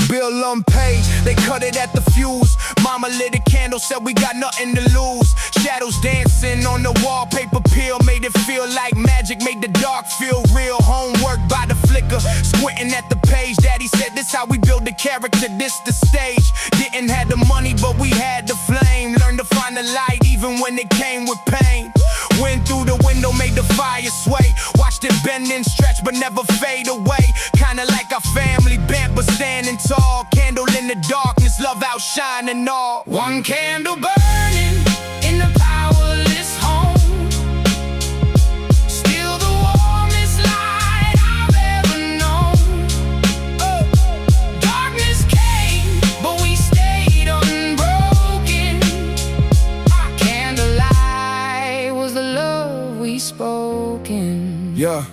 bill unpaid, they cut it at the fuse. Mama lit a candle, said we got nothing to lose. Shadows dancing on the wallpaper peel, made it feel like magic, made the dark feel real. Homework by the flicker, squinting at the page. Daddy said this how we build the character, this the stage. Didn't have the money, but we had the flame. Learned to find the light even when it came with pain. Went through the window, made the fire sway. Watched it bend and stretch, but never fade away. Kinda like our family bent, but standing tall. Candle in the darkness, love outshining all. One candle burning in the powerless home. Still the warmest light I've ever known. Darkness came, but we stayed unbroken. Candlelight was the love we spoken. Yeah.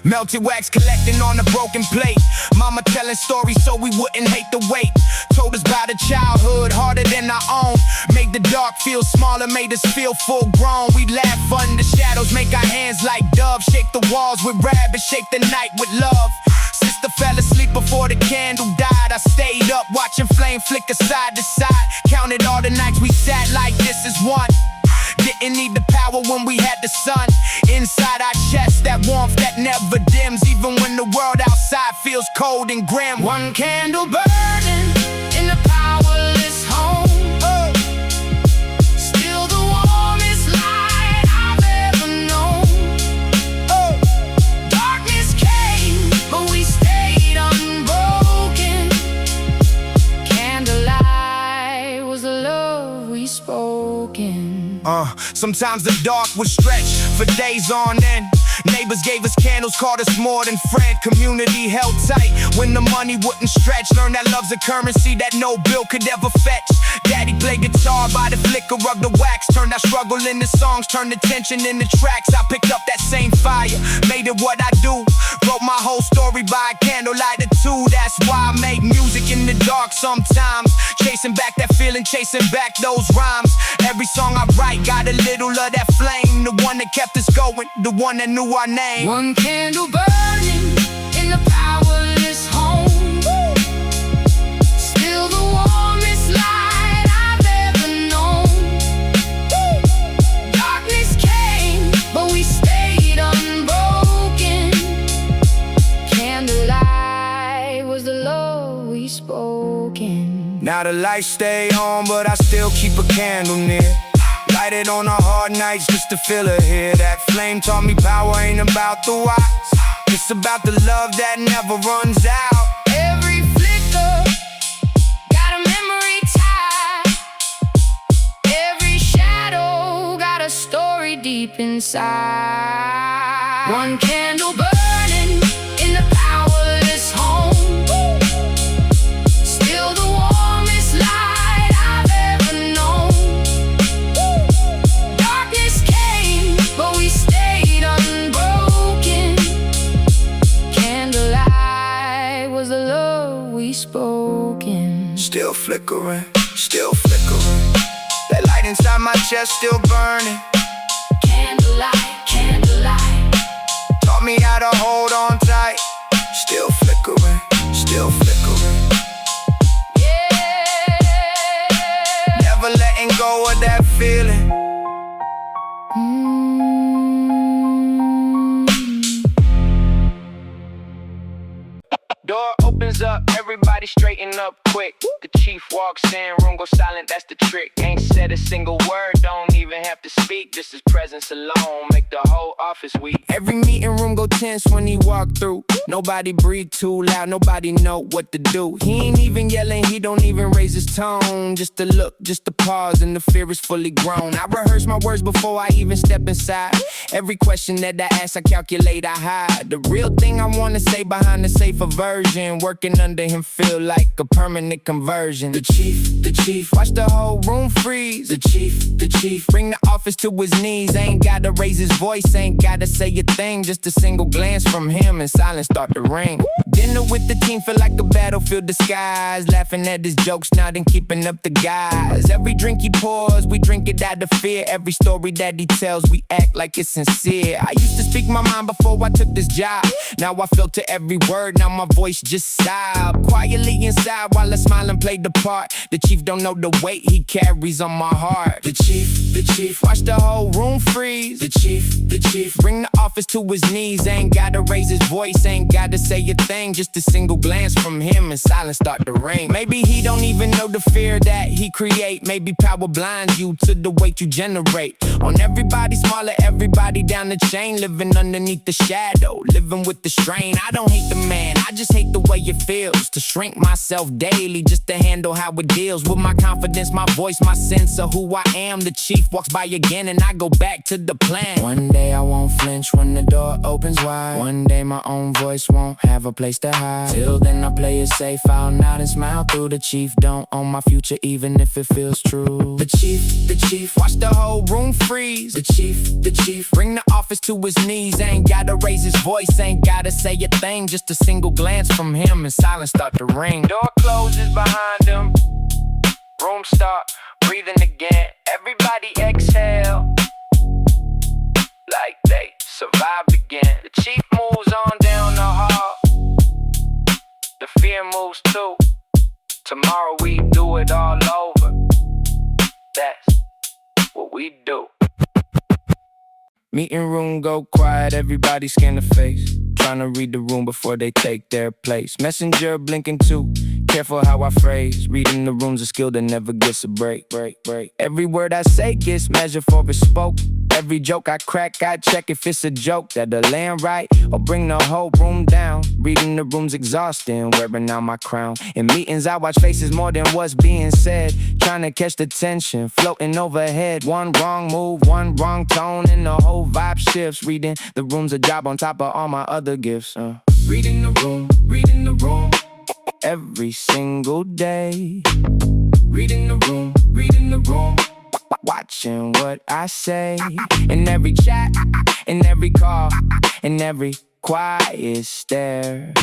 Melted wax collecting on a broken plate. Mama telling stories so we wouldn't hate the wait. Told us about a childhood harder than our own. Made the dark feel smaller, made us feel full grown. We laugh under shadows, make our hands like doves. Shake the walls with rabbits, shake the night with love. Sister fell asleep before the candle died. I stayed up watching flame flicker side to side. Counted all the nights we sat like this is one. Didn't need the power when we had the sun. Inside our chest, that warmth that never dims. Even when the world outside feels cold and grim. One candle burning in the powerless home. Still the warmest light I've ever known. Darkness came, but we stayed unbroken. Candlelight was the love we spoken. Sometimes the dark was stretched for days on end. Neighbors gave us candles, called us more than friend. Community held tight when the money wouldn't stretch. Learned that love's a currency that no bill could ever fetch. Daddy played guitar by the flicker of the wax. Turned our struggle into songs, turned the tension into tracks. I picked up that same fire, made it what I do. Wrote my whole story by a candlelight or two. That's why I make music and the dark sometimes, chasing back that feeling, chasing back those rhymes. Every song I write got a little of that flame, the one that kept us going, the one that knew our name. One candle burning in the powerless home, still the warmest light I've ever known. Darkness came, but we stayed unbroken. Candlelight was the love we spoken. Now the lights stay on, but I still keep a candle near. Light it on the hard nights just to feel it here. That flame taught me power ain't about the watts, it's about the love that never runs out. Every flicker got a memory tied. Every shadow got a story deep inside. One candle burning in the powerless home, still the warmest light I've ever known. Darkness came, but we stayed unbroken. Candlelight was the love we spoken. Still flickering, still flickering. That light inside my chest still burning. Candlelight, candlelight. Taught me how to hold on tight. Still flickering, still flickering. Yeah. Never letting go of that feeling. Door opens up, everybody straighten up quick. The chief walks in, room goes silent, that's the trick. Ain't said a single word, don't even have to speak. Just his presence alone make the whole office weak. Every meeting room go tense when he walk through. Nobody breathe too loud, nobody know what to do. He ain't even yelling, he don't even raise his tone. Just a look, just a pause, and the fear is fully grown. I rehearse my words before I even step inside. Every question that I ask, I calculate, I hide. The real thing I wanna say behind the safer version. Working under him feel like a permanent conversion. The chief, watch the whole room freeze. The chief, bring the office to his knees. Ain't gotta raise his voice, ain't gotta say a thing. Just a single glance from him and silence start to ring. Dinner with the team feel like a battlefield disguise. Laughing at his jokes, not in keeping up the guys. Every drink he pours, we drink it out of fear. Every story that he tells, we act like it's sincere. I used to speak my mind before I took this job. Now I filter every word, now my voice just sob. Quietly inside while I smile and play the part. The chief don't know the weight he carries on my heart. The chief, watch the whole room freeze. The chief, bring the office to his knees. Ain't gotta raise his voice, ain't gotta say a thing. Just a single glance from him and silence start to ring. Maybe he don't even know the fear that he create. Maybe power blinds you to the weight you generate. On everybody smaller, everybody down the chain. Living underneath the shadow, living with the strain. I don't hate the man, I just hate the way it feels to shrink myself daily just to handle how it deals with my confidence, my voice, my sense of who I am. The chief walks by again and I go back to the plan. One day I won't flinch when the door opens wide. One day my own voice won't have a place to hide. Till then I play it safe, I'll nod and smile through. The chief don't own my future even if it feels true. The chief, watch the whole room freeze. The chief, bring the office to his knees. Ain't gotta raise his voice, ain't gotta say a thing. Just a single glance from him and silence start to ring. Door closes behind him, room start breathing again. Everybody exhale like they survived again. The chief moves on down the hall, the fear moves too. Tomorrow we do it all over. That's what we do. Meeting room go quiet, everybody scan the face. Trying to read the room before they take their place. Messenger blinking too, careful how I phrase. Reading the room's a skill that never gets a break. Every word I say gets measured for it's spoke. Every joke I crack, I check if it's a joke that'll land right or bring the whole room down. Reading the room's exhausting, wearing out my crown. In meetings I watch faces more than what's being said. Trying to catch the tension, floating overhead. One wrong move, one wrong tone, and the whole vibe shifts. Reading the room's a job on top of all my other gifts. Reading the room, every single day. Reading the room, watching what I say. In every chat, in every call, in every quiet stare.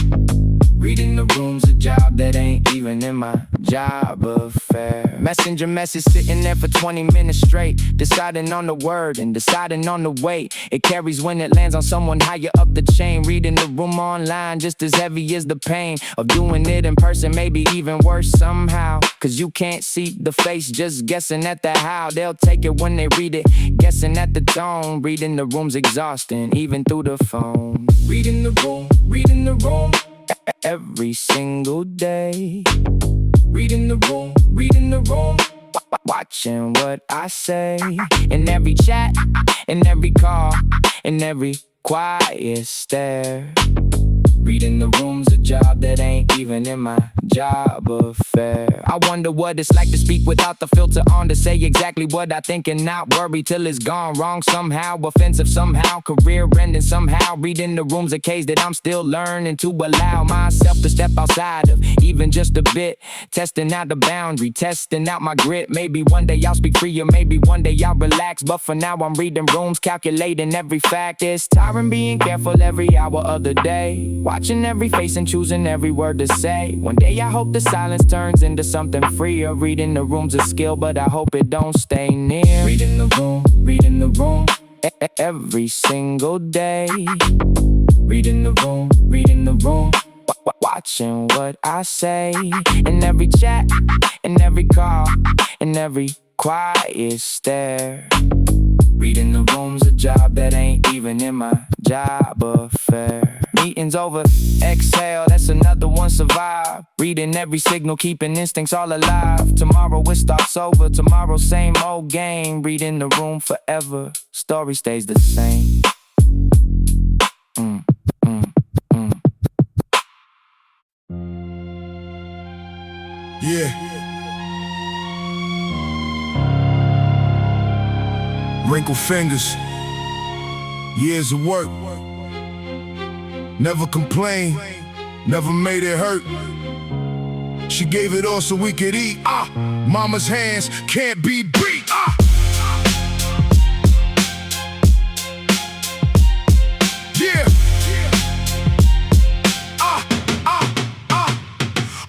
Reading the room's a job that ain't even in my job affair. Messenger message sitting there for 20 minutes straight, deciding on the word and deciding on the weight it carries when it lands on someone higher up the chain. Reading the room online just as heavy as the pain of doing it in person, maybe even worse somehow. Cause you can't see the face, just guessing at the how. They'll take it when they read it, guessing at the tone. Reading the room's exhausting, even through the phone. Reading the room every single day. Reading the room, watching what I say. In every chat, in every call, in every quiet stare. Reading the room's a job that ain't even in my job affair. I wonder what it's like to speak without the filter on, to say exactly what I think and not worry till it's gone wrong somehow. Offensive somehow, career ending somehow. Reading the room's a case that I'm still learning to allow myself to step outside of, even just a bit. Testing out the boundary, testing out my grit. Maybe one day I'll speak free, or maybe one day I'll relax. But for now I'm reading rooms, calculating every fact. It's tiring being careful every hour of the day, watching every face and choosing every word to say. One day I hope the silence turns into something freer. Reading the room's a skill, but I hope it don't stay near. Reading the room every single day. Reading the room, watching what I say. In every chat, in every call, in every quiet stare. Reading the room's a job that ain't even in my job affair. Meetings over, exhale, that's another one survive. Reading every signal, keeping instincts all alive. Tomorrow it starts over, tomorrow same old game. Reading the room forever, story stays the same. Yeah. Wrinkled fingers, years of work. Never complained, never made it hurt. She gave it all so we could eat. Mama's hands can't be beat. Yeah.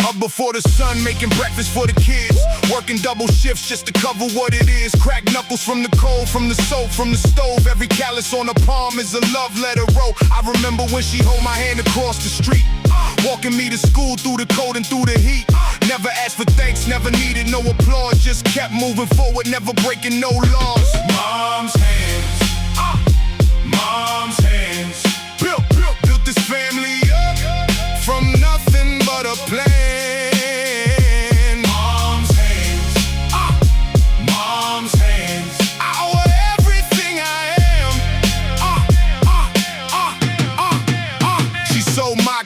Up before the sun, making breakfast for the kids. Working double shifts just to cover what it is. Crack knuckles from the cold, from the soap, from the stove. Every callus on her palm is a love letter roll. I remember when she hold my hand across the street, walking me to school through the cold and through the heat. Never asked for thanks, never needed no applause. Just kept moving forward, never breaking no laws. Mom's hands, mom's hands. Built this family up from nothing but a plan.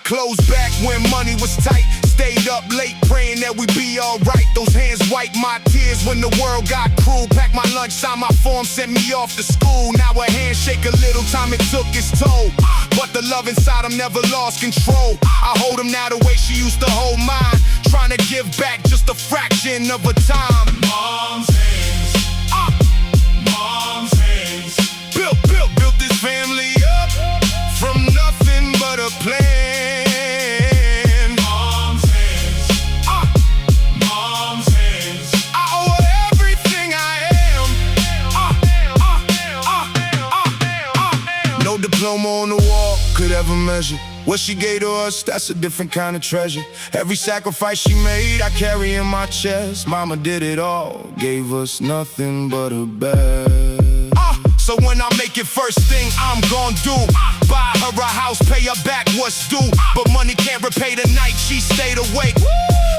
Clothes back when money was tight. Stayed up late praying that we be alright. Those hands wiped my tears when the world got cruel. Packed my lunch, signed my form, sent me off to school. Now a handshake, a little time it took its toll. But the love inside him never lost control. I hold him now the way she used to hold mine. Trying to give back just a fraction of a time. Mom's hands, mom's hands. Built this family up from nothing but a plan. Diploma on the wall could ever measure what she gave to us. That's a different kind of treasure. Every sacrifice she made, I carry in my chest. Mama did it all, gave us nothing but her best. So when I make it, first thing I'm gon' do, buy her a house, pay her back what's due. But money can't repay the night she stayed awake,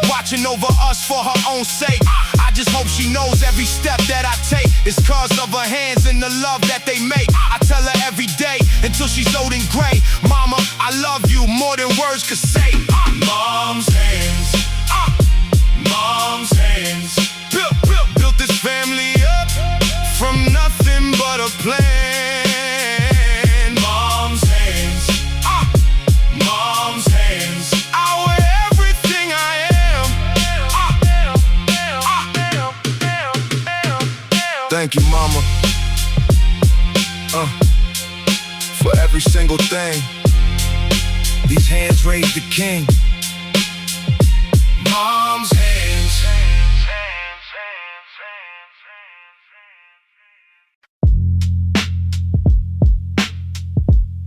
watching over us for her own sake. I just hope she knows every step that I take is cause of her hands and the love that they make. I tell her every day until she's old and gray, Mama, I love you more than words could say. Mom's hands, mom's hands. Built this family up from nothing but a plan. Mom's hands, mom's hands. I wear everything I am. Thank you, Mama, for every single thing. These hands raised the king. mom's hands.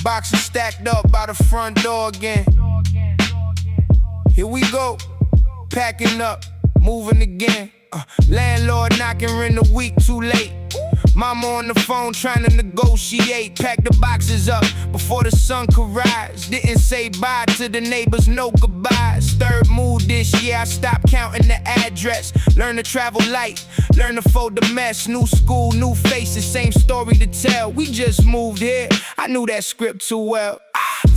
Boxes stacked up by the front door again. Here we go, packing up, moving again. Landlord knocking, rent a week too late. Mama on the phone trying to negotiate. Pack the boxes up before the sun could rise. Didn't say bye to the neighbors, no goodbyes. Third mood this year, I stopped counting the address. Learn to travel light, learn to fold the mess. New school, new faces, same story to tell. We just moved here, I knew that script too well.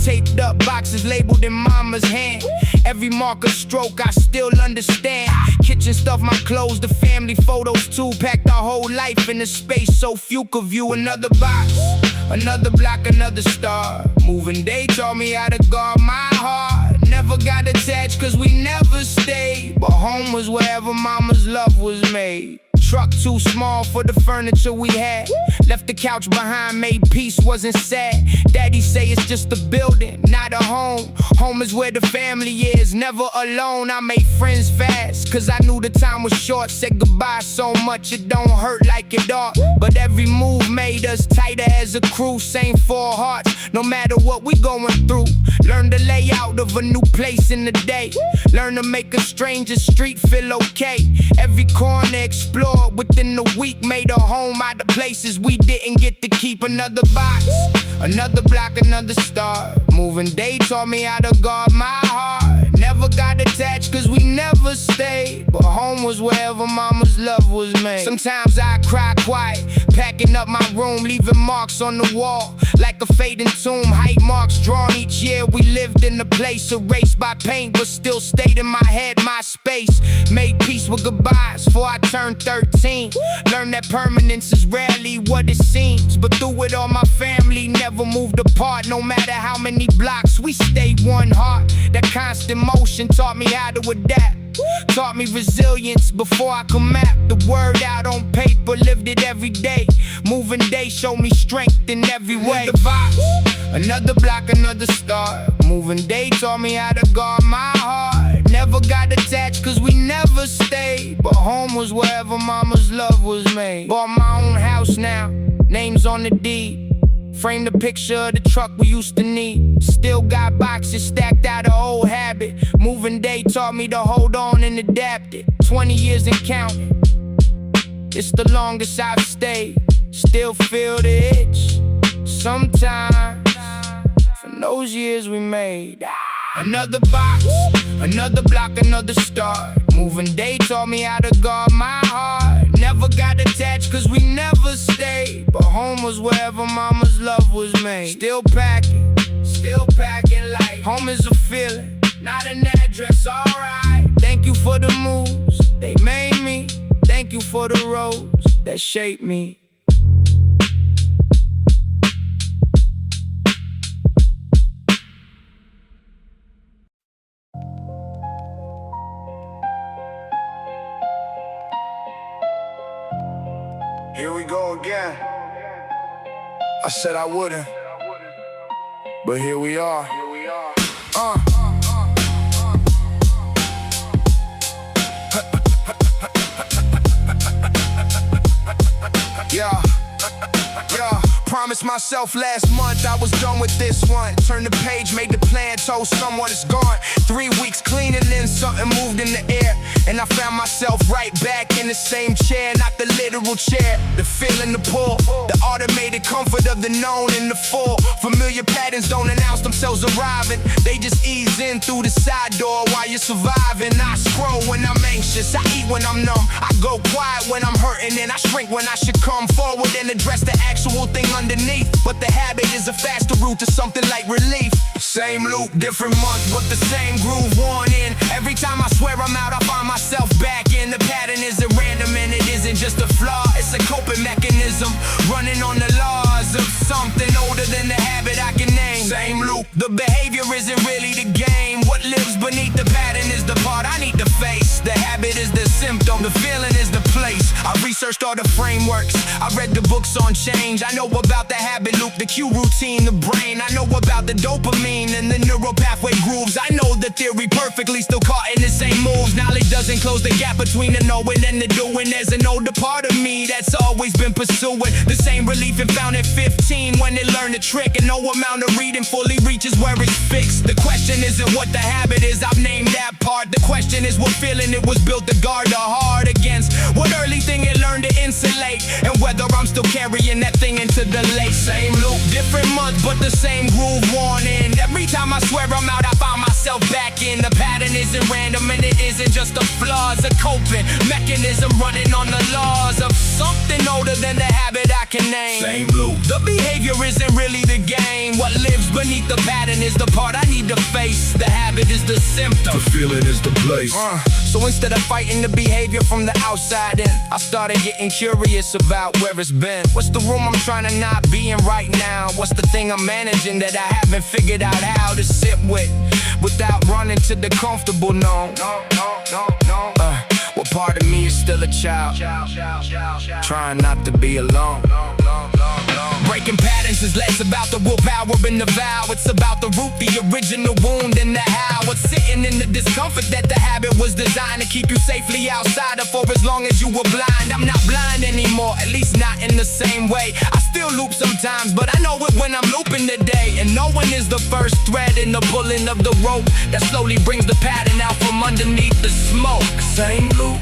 Taped up boxes labeled in mama's hand. Every marker stroke I still understand. Kitchen stuff, my clothes, the family photos too. Packed our whole life in a space so few could view. Another box, another block, another star. Moving day taught me how to guard my heart. Never got attached cause we never stayed, but home was wherever mama's love was made. Truck too small for the furniture we had. Left the couch behind, made peace, wasn't sad. Daddy say it's just a building, not a home. Home is where the family is, never alone. I made friends fast, cause I knew the time was short. Said goodbye so much it don't hurt like it ought. But every move made us tighter as a crew. Same four hearts, no matter what we going through. Learn the layout of a new place in the day. Learn to make a stranger street feel okay. Every corner explored within the week. Made a home out of places we didn't get to keep. Another box, another block, another star. Moving day taught me how to guard my heart. Never got attached cause we never stayed, but home was wherever mama's love was made. Sometimes I cry quiet, packing up my room, leaving marks on the wall like a fading tomb. Height marks drawn each year we lived in the place. Erased by paint but still stayed in my head, my space. Made peace with goodbyes before I turned 13. Learned that permanence is rarely what it seems, but through it all my family never moved apart. No matter how many blocks, we stayed one heart. That constant motion taught me how to adapt. Taught me resilience before I could map the word out on paper. Lived it every day. Moving day showed me strength in every way. Another box, another block, another star. Moving day taught me how to guard my heart. Never got attached cause we never stayed, but home was wherever mama's love was made. Bought my own house now, names on the deed. Framed the picture of the truck we used to need. Still got boxes stacked out of old habit. Moving day taught me to hold on and adapt it. 20 years and counting, it's the longest I've stayed. Still feel the itch sometimes from those years we made. Another box, another block, another star. Moving day taught me how to guard my heart. Never got attached cause we never stayed, but home was wherever mama's love was made. Still packing light. Home is a feeling, not an address, alright. Thank you for the moves, they made me. Thank you for the roads that shaped me. Here we go again. I said I wouldn't, but here we are. Yeah. Promised myself last month I was done with this one. Turned the page, made the plan, told someone it's gone. 3 weeks cleaning, then something moved in the air, and I found myself right back in the same chair. Not the literal chair, the feeling, the pull, the automated comfort of the known and the full. Familiar patterns don't announce themselves arriving, they just ease in through the side door while you're surviving. I scroll when I'm anxious, I eat when I'm numb, I go quiet when I'm hurting, and I shrink when I should come forward and address the actual thing underneath. But the habit is a faster route to something like relief. Same loop, different month, but the same groove worn in. Every time I swear I'm out, I find myself back in. The pattern isn't random and it isn't just a flaw, it's a coping mechanism, running on the laws of something older than the habit I can name. Same loop, the behavior isn't really the game. What lives beneath the pattern is the part I need to face. The habit is the symptom, the feeling is the place. I researched all the frameworks, I read the books on change. I know about the habit loop, the cue routine, the brain. I know about the dopamine and the neural pathway grooves. I know the theory perfectly, still caught in the same same moves. Knowledge doesn't close the gap between the knowing and the doing. There's an older part of me that's always been pursuing the same relief it found at 15 when it learned a trick. And no amount of reading fully reaches where it's fixed. The question isn't what the habit is, I've named that part. The question is what feeling it was built to guard the heart against. What early thing it learned to insulate, and whether I'm still carrying that thing into the late. Same loop, different month, but the same groove worn in. Every time I swear I'm out, I find myself back in. The pattern isn't random and it isn't just a flaw. It's a coping mechanism running on the laws of something older than the habit I can name. Same loop. The behavior isn't really the game. What lives beneath the pattern is the part I need to face. The habit is the symptom. The feeling is the place. So instead of fighting the behavior from the outside in, I started getting curious about where it's been. What's the room I'm trying to not be in right now? What's the thing I'm managing that I haven't figured out how to sit with without running to the comfortable no. What part of me is still a child, trying not to be alone. Breaking patterns is less about the willpower and the vow. It's about the root, the original wound, and the how. It's sitting in the discomfort that the habit was designed to keep you safely outside of for as long as you were blind. I'm not blind anymore, at least not in the same way. I still loop sometimes, but I know it when I'm looping today. And knowing is the first thread in the pulling of the rope that slowly brings the pattern out from underneath the smoke. Same loop,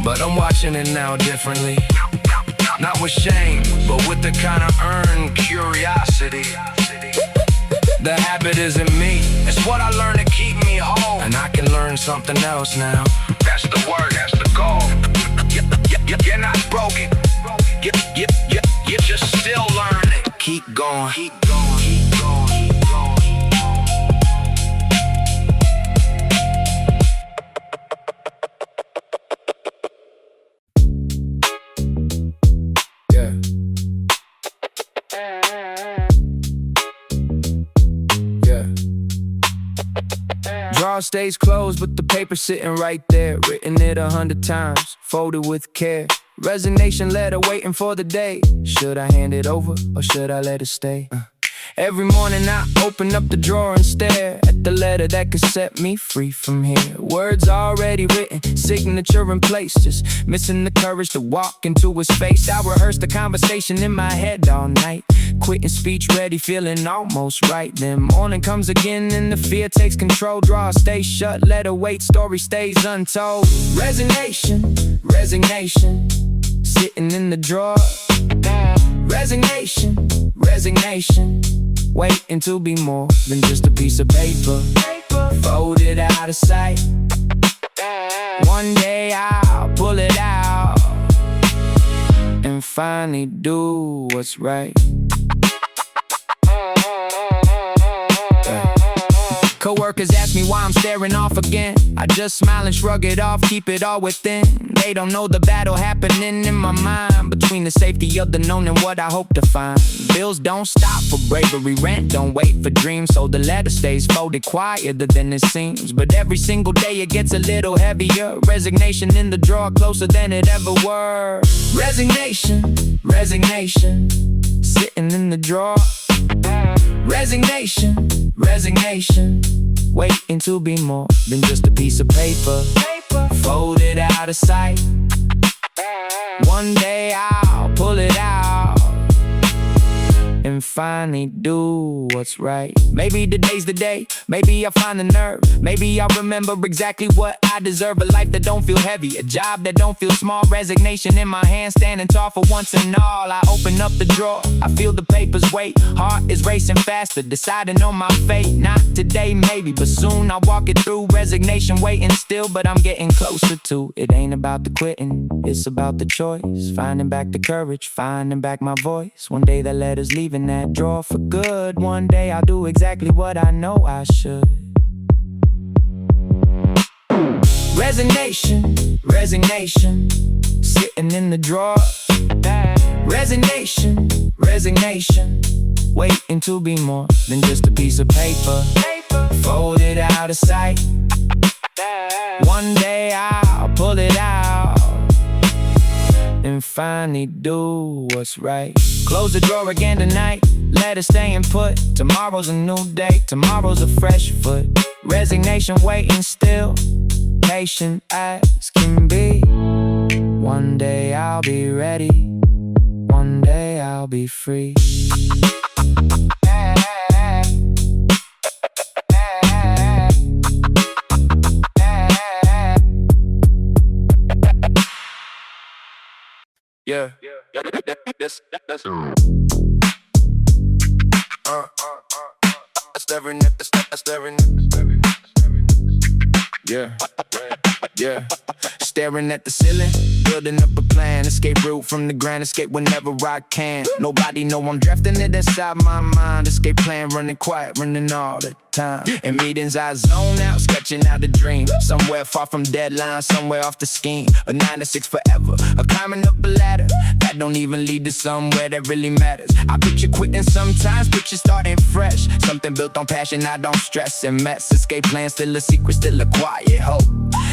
but I'm watching it now differently. Not with shame, but with the kind of earned curiosity. The habit isn't me, it's what I learned to keep me whole. And I can learn something else now. That's the word, that's the goal. You're not broken, you're just still learning. Keep going, keep going, keep going, keep going. Drawer stays closed, but the paper's sitting right there. Written it 100 times, folded with care. Resignation letter waiting for the day. Should I hand it over or should I let it stay? Every morning I open up the drawer and stare at the letter that could set me free from here. Words already written, signature in place, just missing the courage to walk into his face. I rehearsed the conversation in my head all night, quitting speech ready, feeling almost right. Then morning comes again and the fear takes control. Drawer stays shut, letter wait, story stays untold. Resignation, resignation, sitting in the drawer. Resignation, resignation, waiting to be more than just a piece of paper, folded out of sight. One day I'll pull it out and finally do what's right. Coworkers ask me why I'm staring off again. I just smile and shrug it off, keep it all within. They don't know the battle happening in my mind between the safety of the known and what I hope to find. Bills don't stop for bravery, rent don't wait for dreams. So the letter stays folded quieter than it seems. But every single day it gets a little heavier. Resignation in the drawer, closer than it ever were. Resignation, resignation, sitting in the drawer. Resignation, resignation, waiting to be more than just a piece of paper, folded out of sight. One day I'll pull it out and finally do what's right. Maybe today's the day, maybe I'll find the nerve. Maybe I'll remember exactly what I deserve. A life that don't feel heavy, a job that don't feel small. Resignation in my hand, standing tall for once and all. I open up the drawer, I feel the paper's weight. Heart is racing faster, deciding on my fate. Not today maybe, but soon I'll walk it through. Resignation waiting still, but I'm getting closer to. It ain't about the quitting, it's about the choice. Finding back the courage, finding back my voice. One day that letter's leaving that drawer for good. One day I'll do exactly what I know I should. Resignation, resignation, sitting in the drawer. Resignation, resignation, waiting to be more than just a piece of paper, folded out of sight. One day I'll pull it out and finally do what's right. Close the drawer again tonight, let it stay and put. Tomorrow's a new day, tomorrow's a fresh foot. Resignation waiting still, patient as can be. One day I'll be ready. One day I'll be free. Yeah, that's staring at the staring. Yeah, staring at the ceiling, building up a plan. Escape route from the grind, escape whenever I can. Nobody know I'm drafting it inside my mind. Escape plan, running quiet, running all the time. In meetings I zone out, sketching out a dream. Somewhere far from deadline, somewhere off the scheme. A 9 to 6 forever, a climbing up a ladder that don't even lead to somewhere that really matters. I picture quitting sometimes, picture starting fresh. Something built on passion, I don't stress and mess. Escape plan, still a secret, still a quiet hope.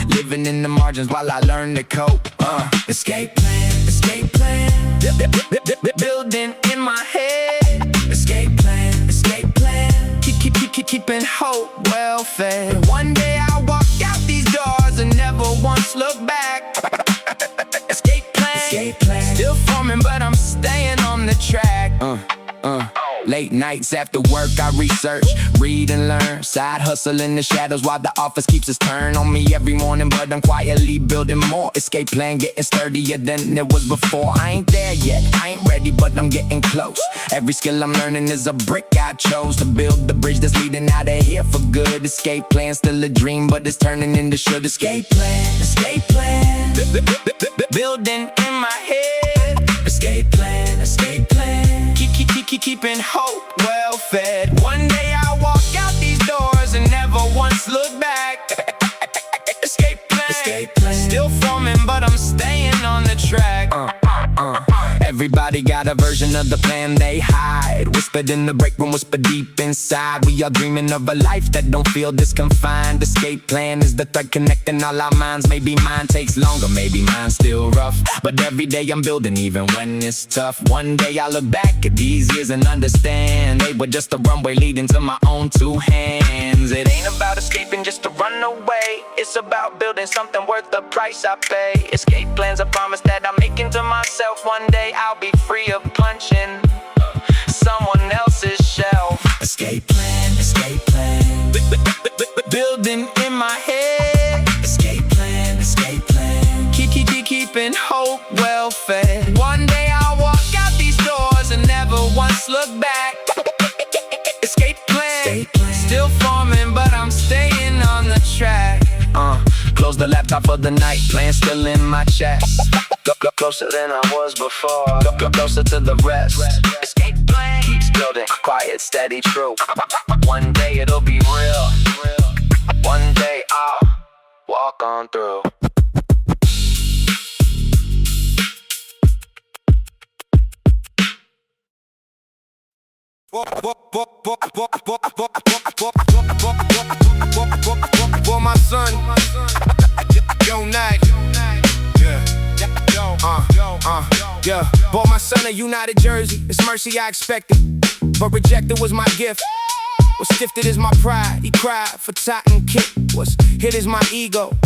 Living in the margins while I learn to cope. Escape plan, escape plan. Building in my head. Escape plan, escape plan. Keeping hope well fed. One day I'll walk out these doors and never once look back. Escape plan, escape plan. Still forming, but I'm staying on the track. Late nights after work I research, read and learn. Side hustle in the shadows while the office keeps its turn on me every morning, but I'm quietly building more. Escape plan getting sturdier than it was before. I ain't there yet, I ain't ready, but I'm getting close. Every skill I'm learning is a brick I chose to build the bridge that's leading out of here for good. Escape plan still a dream, but it's turning into should. Escape plan, escape plan. Building in my head. Escape plan, escape plan. Keeping hope well fed. One day I'll walk out these doors and never once look back. Escape plan, escape plan. Still forming, but I'm staying on the track. Everybody got a version of the plan they hide. Whispered in the break room, whisper deep inside. We are dreaming of a life that don't feel this confined. Escape plan is the thread connecting all our minds. Maybe mine takes longer, maybe mine's still rough, but every day I'm building even when it's tough. One day I'll look back at these years and understand they were just a runway leading to my own 2 hands. It ain't about escaping just to run away. It's about building something worth the price I pay. Escape plan's a promise that I'm making to myself. One day I'll be free of punching someone else's shell. Escape plan, escape plan. Building in my head. Escape plan, escape plan. Keeping hope well fed. One day I'll walk out these doors and never once look back. Escape plan, still forming, but I'm staying on the track. Close the laptop for the night, plan still in my chest. Go closer than I was before. Go closer to the rest. Escape plan keeps building, quiet, steady, true. One day it'll be real. One day I'll walk on through. For my son, yo, night. Yeah. Bought my son a United jersey. It's mercy I expected, but rejected was my gift. Was stifted is my pride. He cried for Totten Kit. Was hit is my ego.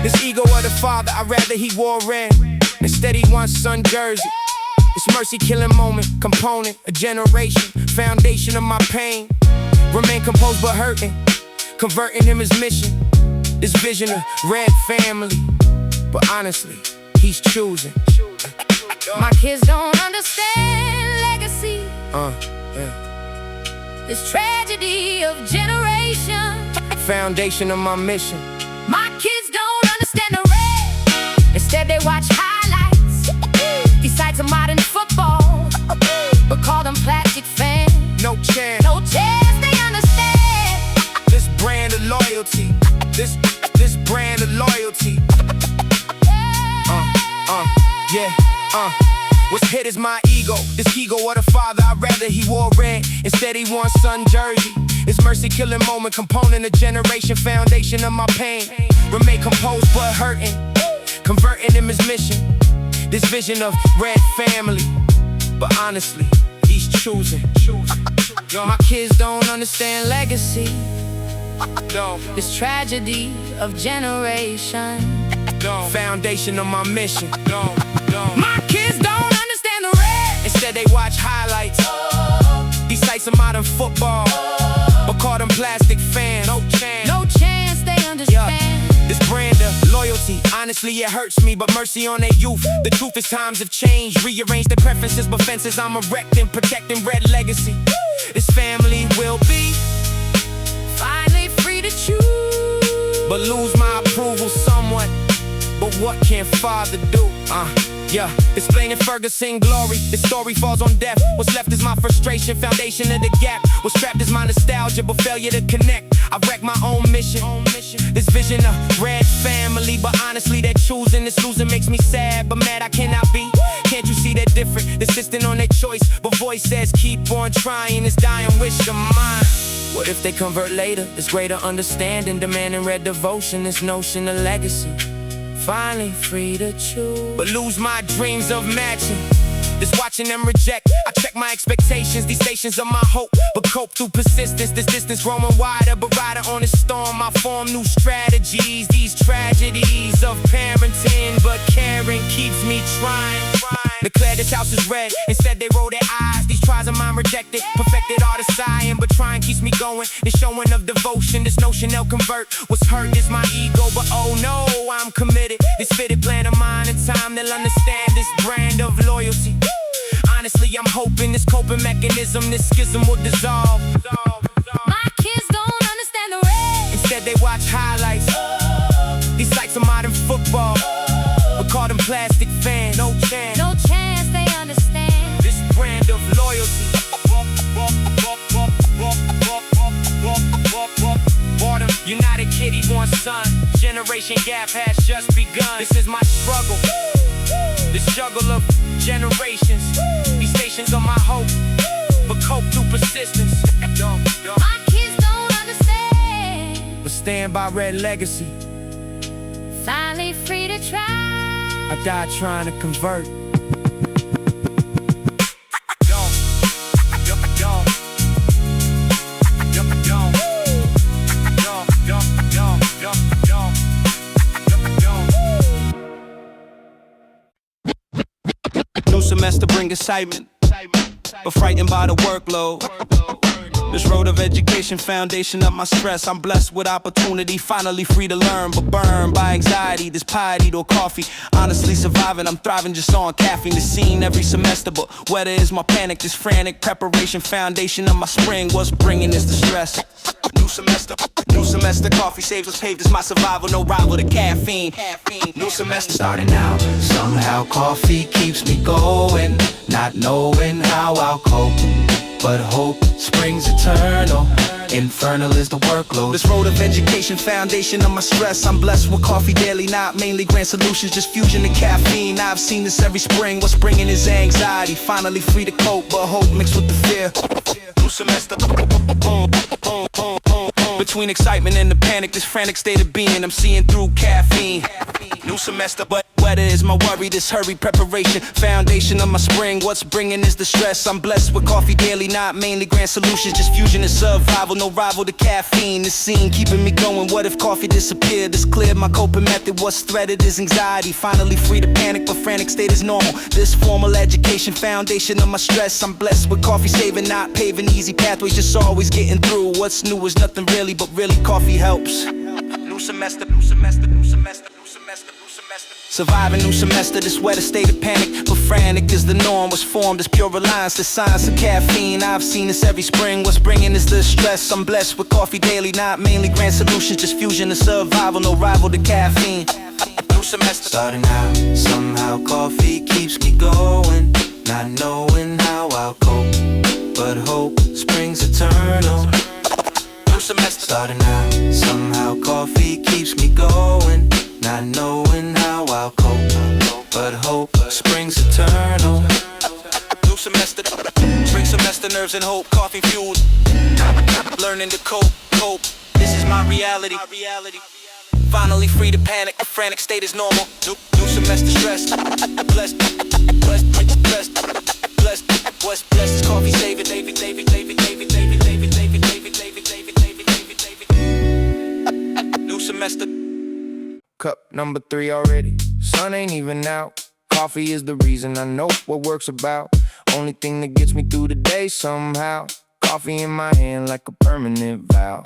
This ego of the father, I'd rather he wore red. Instead he wants son jersey. It's mercy killing moment, component, a generation, foundation of my pain. Remain composed but hurting, converting him his mission. This vision of red family, but honestly, he's choosing. My kids don't understand legacy. This tragedy of generation. Foundation of my mission. My kids don't understand the red. Instead they watch highlights. Besides a modern football, but call them plastic fans. No chance. No chance they understand this brand of loyalty. This brand of loyalty. What's hit is my ego. This ego of the father, I'd rather he wore red. Instead he wants son jersey. It's mercy killing moment, component of generation, foundation of my pain. Remain composed but hurting, converting him his mission. This vision of red family, but honestly, he's choosing. My kids don't understand legacy. This tragedy of generation. Foundation of my mission. My kids don't understand the red. Instead they watch highlights. These sites are modern football, but call them plastic fans. No chance. No chance they understand. This brand of loyalty, honestly it hurts me, but mercy on their youth. The truth is times have changed, rearranged their preferences, but fences I'm erecting, protecting red legacy. This family will be finally free to choose, but lose my approval somewhat. But what can father do? Explaining Ferguson glory. This story falls on deaf. What's left is my frustration, foundation of the gap. What's trapped is my nostalgia, but failure to connect. I wreck my own mission. This vision of red family, but honestly that choosing this losing makes me sad, but mad I cannot be. Can't you see that different? Insisting on their choice, but voice says keep on trying. This dying wish of mine. What if they convert later? This greater understanding, demanding red devotion, this notion of legacy. Finally free to choose, but lose my dreams of matching. This watching them reject, I check my expectations. These stations are my hope, but cope through persistence. This distance growing wider, but rider on the storm. I form new strategies. These tragedies of parenting, but caring keeps me trying. Declare this house is red, instead they roll their eyes. These tries of mine rejected, perfected art of science, but trying keeps me going. This showing of devotion, this notion they'll convert. What's hurt is my ego, but oh no, I'm committed. This fitted plan of mine, in time they'll understand this brand of loyalty. Honestly, I'm hoping this coping mechanism, this schism will dissolve. My kids don't understand the red. Instead they watch highlights. These sites are modern football, but call them plastic fans. No chance. No chance they understand. This brand of loyalty. United Kitty one son. Generation gap has just begun. This is my struggle. The struggle of generations. These stations are my hope, but cope through persistence. My kids don't understand, but stand by red legacy. finally free to try. I died trying to convert. New semester bring excitement, but frightened by the workload. This road of education, foundation of my stress. I'm blessed with opportunity, finally free to learn, but burned by anxiety, this piety or coffee. Honestly surviving, I'm thriving just on caffeine. The scene every semester, but whether it's my panic, this frantic preparation, foundation of my spring. What's bringing is the stress. New semester, coffee saves us paved as my survival, no rival to caffeine. New semester starting out, somehow coffee keeps me going, not knowing how I'll cope, but hope springs eternal. Infernal is the workload. This road of education, foundation of my stress. I'm blessed with coffee daily, not mainly grand solutions, just fusion and caffeine. I've seen this every spring. What's bringing is anxiety, finally free to cope, but hope mixed with the fear. New semester. Between excitement and the panic, this frantic state of being, I'm seeing through caffeine. New semester, but weather is my worry, this hurry preparation, foundation of my spring. What's bringing is the stress. I'm blessed with coffee daily, not mainly grand solutions, just fusion and survival, no rival to caffeine. This scene keeping me going. What if coffee disappeared? This cleared my coping method. What's threaded is anxiety, finally free to panic, but frantic state is normal. This formal education, foundation of my stress. I'm blessed with coffee saving, not paving easy pathways, just always getting through. What's new is nothing really, but really coffee helps. New semester, new semester, new semester, new semester, new semester. Surviving new semester, this weather state of panic, but frantic is the norm. What's formed is pure reliance, the science of caffeine. I've seen this every spring. What's bringing is the stress. I'm blessed with coffee daily, not mainly grand solutions, just fusion and survival, no rival to caffeine. New semester starting out, somehow coffee keeps me going, not knowing how I'll cope, but hope springs eternal. semester starting out, somehow coffee keeps me going, not knowing how I'll cope, but hope springs eternal. New semester, spring semester, nerves and hope, coffee fueled, learning to cope. This is my reality. Finally free to panic, a frantic state is normal. New semester stress, blessed. What's blessed is coffee saving, David. that's the Cup number 3 already. Sun ain't even out. Coffee is the reason I know what work's about. Only thing that gets me through the day somehow. Coffee in my hand like a permanent vow.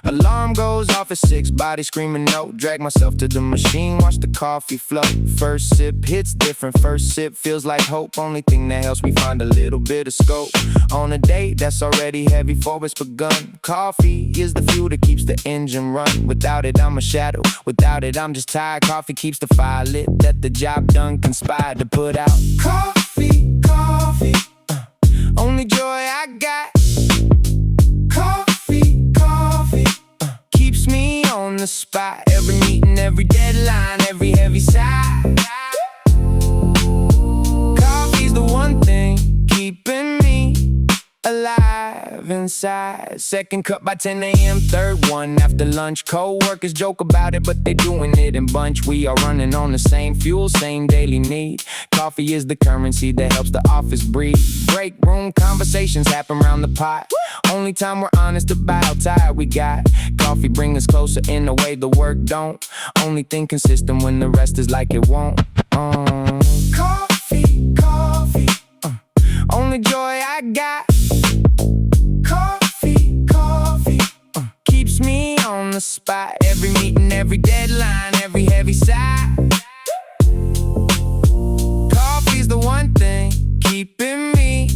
Alarm goes off at 6, body screaming no. Drag myself to the machine, watch the coffee flow. First sip hits different, first sip feels like hope. Only thing that helps me find a little bit of scope. On a day that's already heavy for it's begun. Coffee is the fuel that keeps the engine run. Without it I'm a shadow, without it I'm just tired. Coffee keeps the fire lit, that the job done, conspired to put out. Coffee, coffee, only joy I got. Coffee, coffee, keeps me on the spot. Every meeting, every deadline, every heavy sigh. Coffee's the one thing keeping me alive inside. Second cup by 10 a.m., third one after lunch. Co-workers joke about it, but they doing it in bunch. We are running on the same fuel, same daily need. Coffee is the currency that helps the office breathe. Break room conversations happen round the pot. Only time we're honest about how tired we got. Coffee bring us closer in a way the work don't. Only thing consistent when the rest is like it won't. Coffee, coffee, only joy I got. Coffee, coffee, keeps me on the spot. Every meeting, every deadline, every heavy sigh. Coffee's the one thing keeping me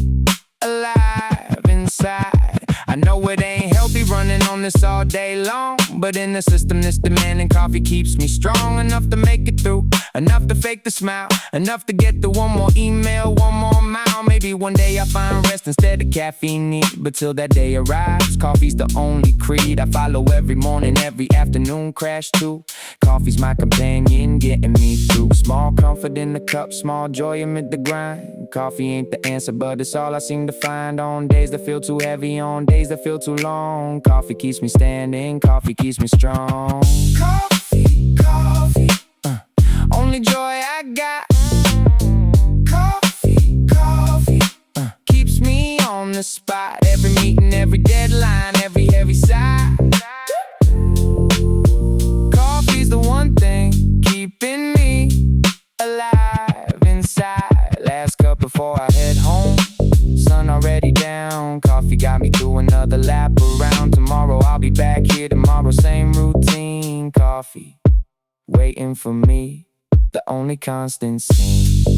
alive inside. I know it ain't healthy running on this all day long, but in the system this demanding, coffee keeps me strong. Enough to make it through, enough to fake the smile, enough to get the one more email, one more mile. Maybe one day I'll find rest instead of caffeine need. But till that day arrives, coffee's the only creed I follow every morning, every afternoon crash too. Coffee's my companion, getting me through. Small comfort in the cup, small joy amid the grind. Coffee ain't the answer, but it's all I seem to find. On days that feel too heavy, on days that feel too long. Coffee keeps me standing, coffee keeps me strong. Coffee, coffee, only joy I got. Coffee, coffee, keeps me on the spot. Every meeting, every deadline, every heavy sigh. Coffee's the one thing keeping me alive inside. Last cup before I head home, sun already down. Coffee got me through another lap around. Tomorrow I'll be back here tomorrow, same routine. Coffee waiting for me, the only constant scene.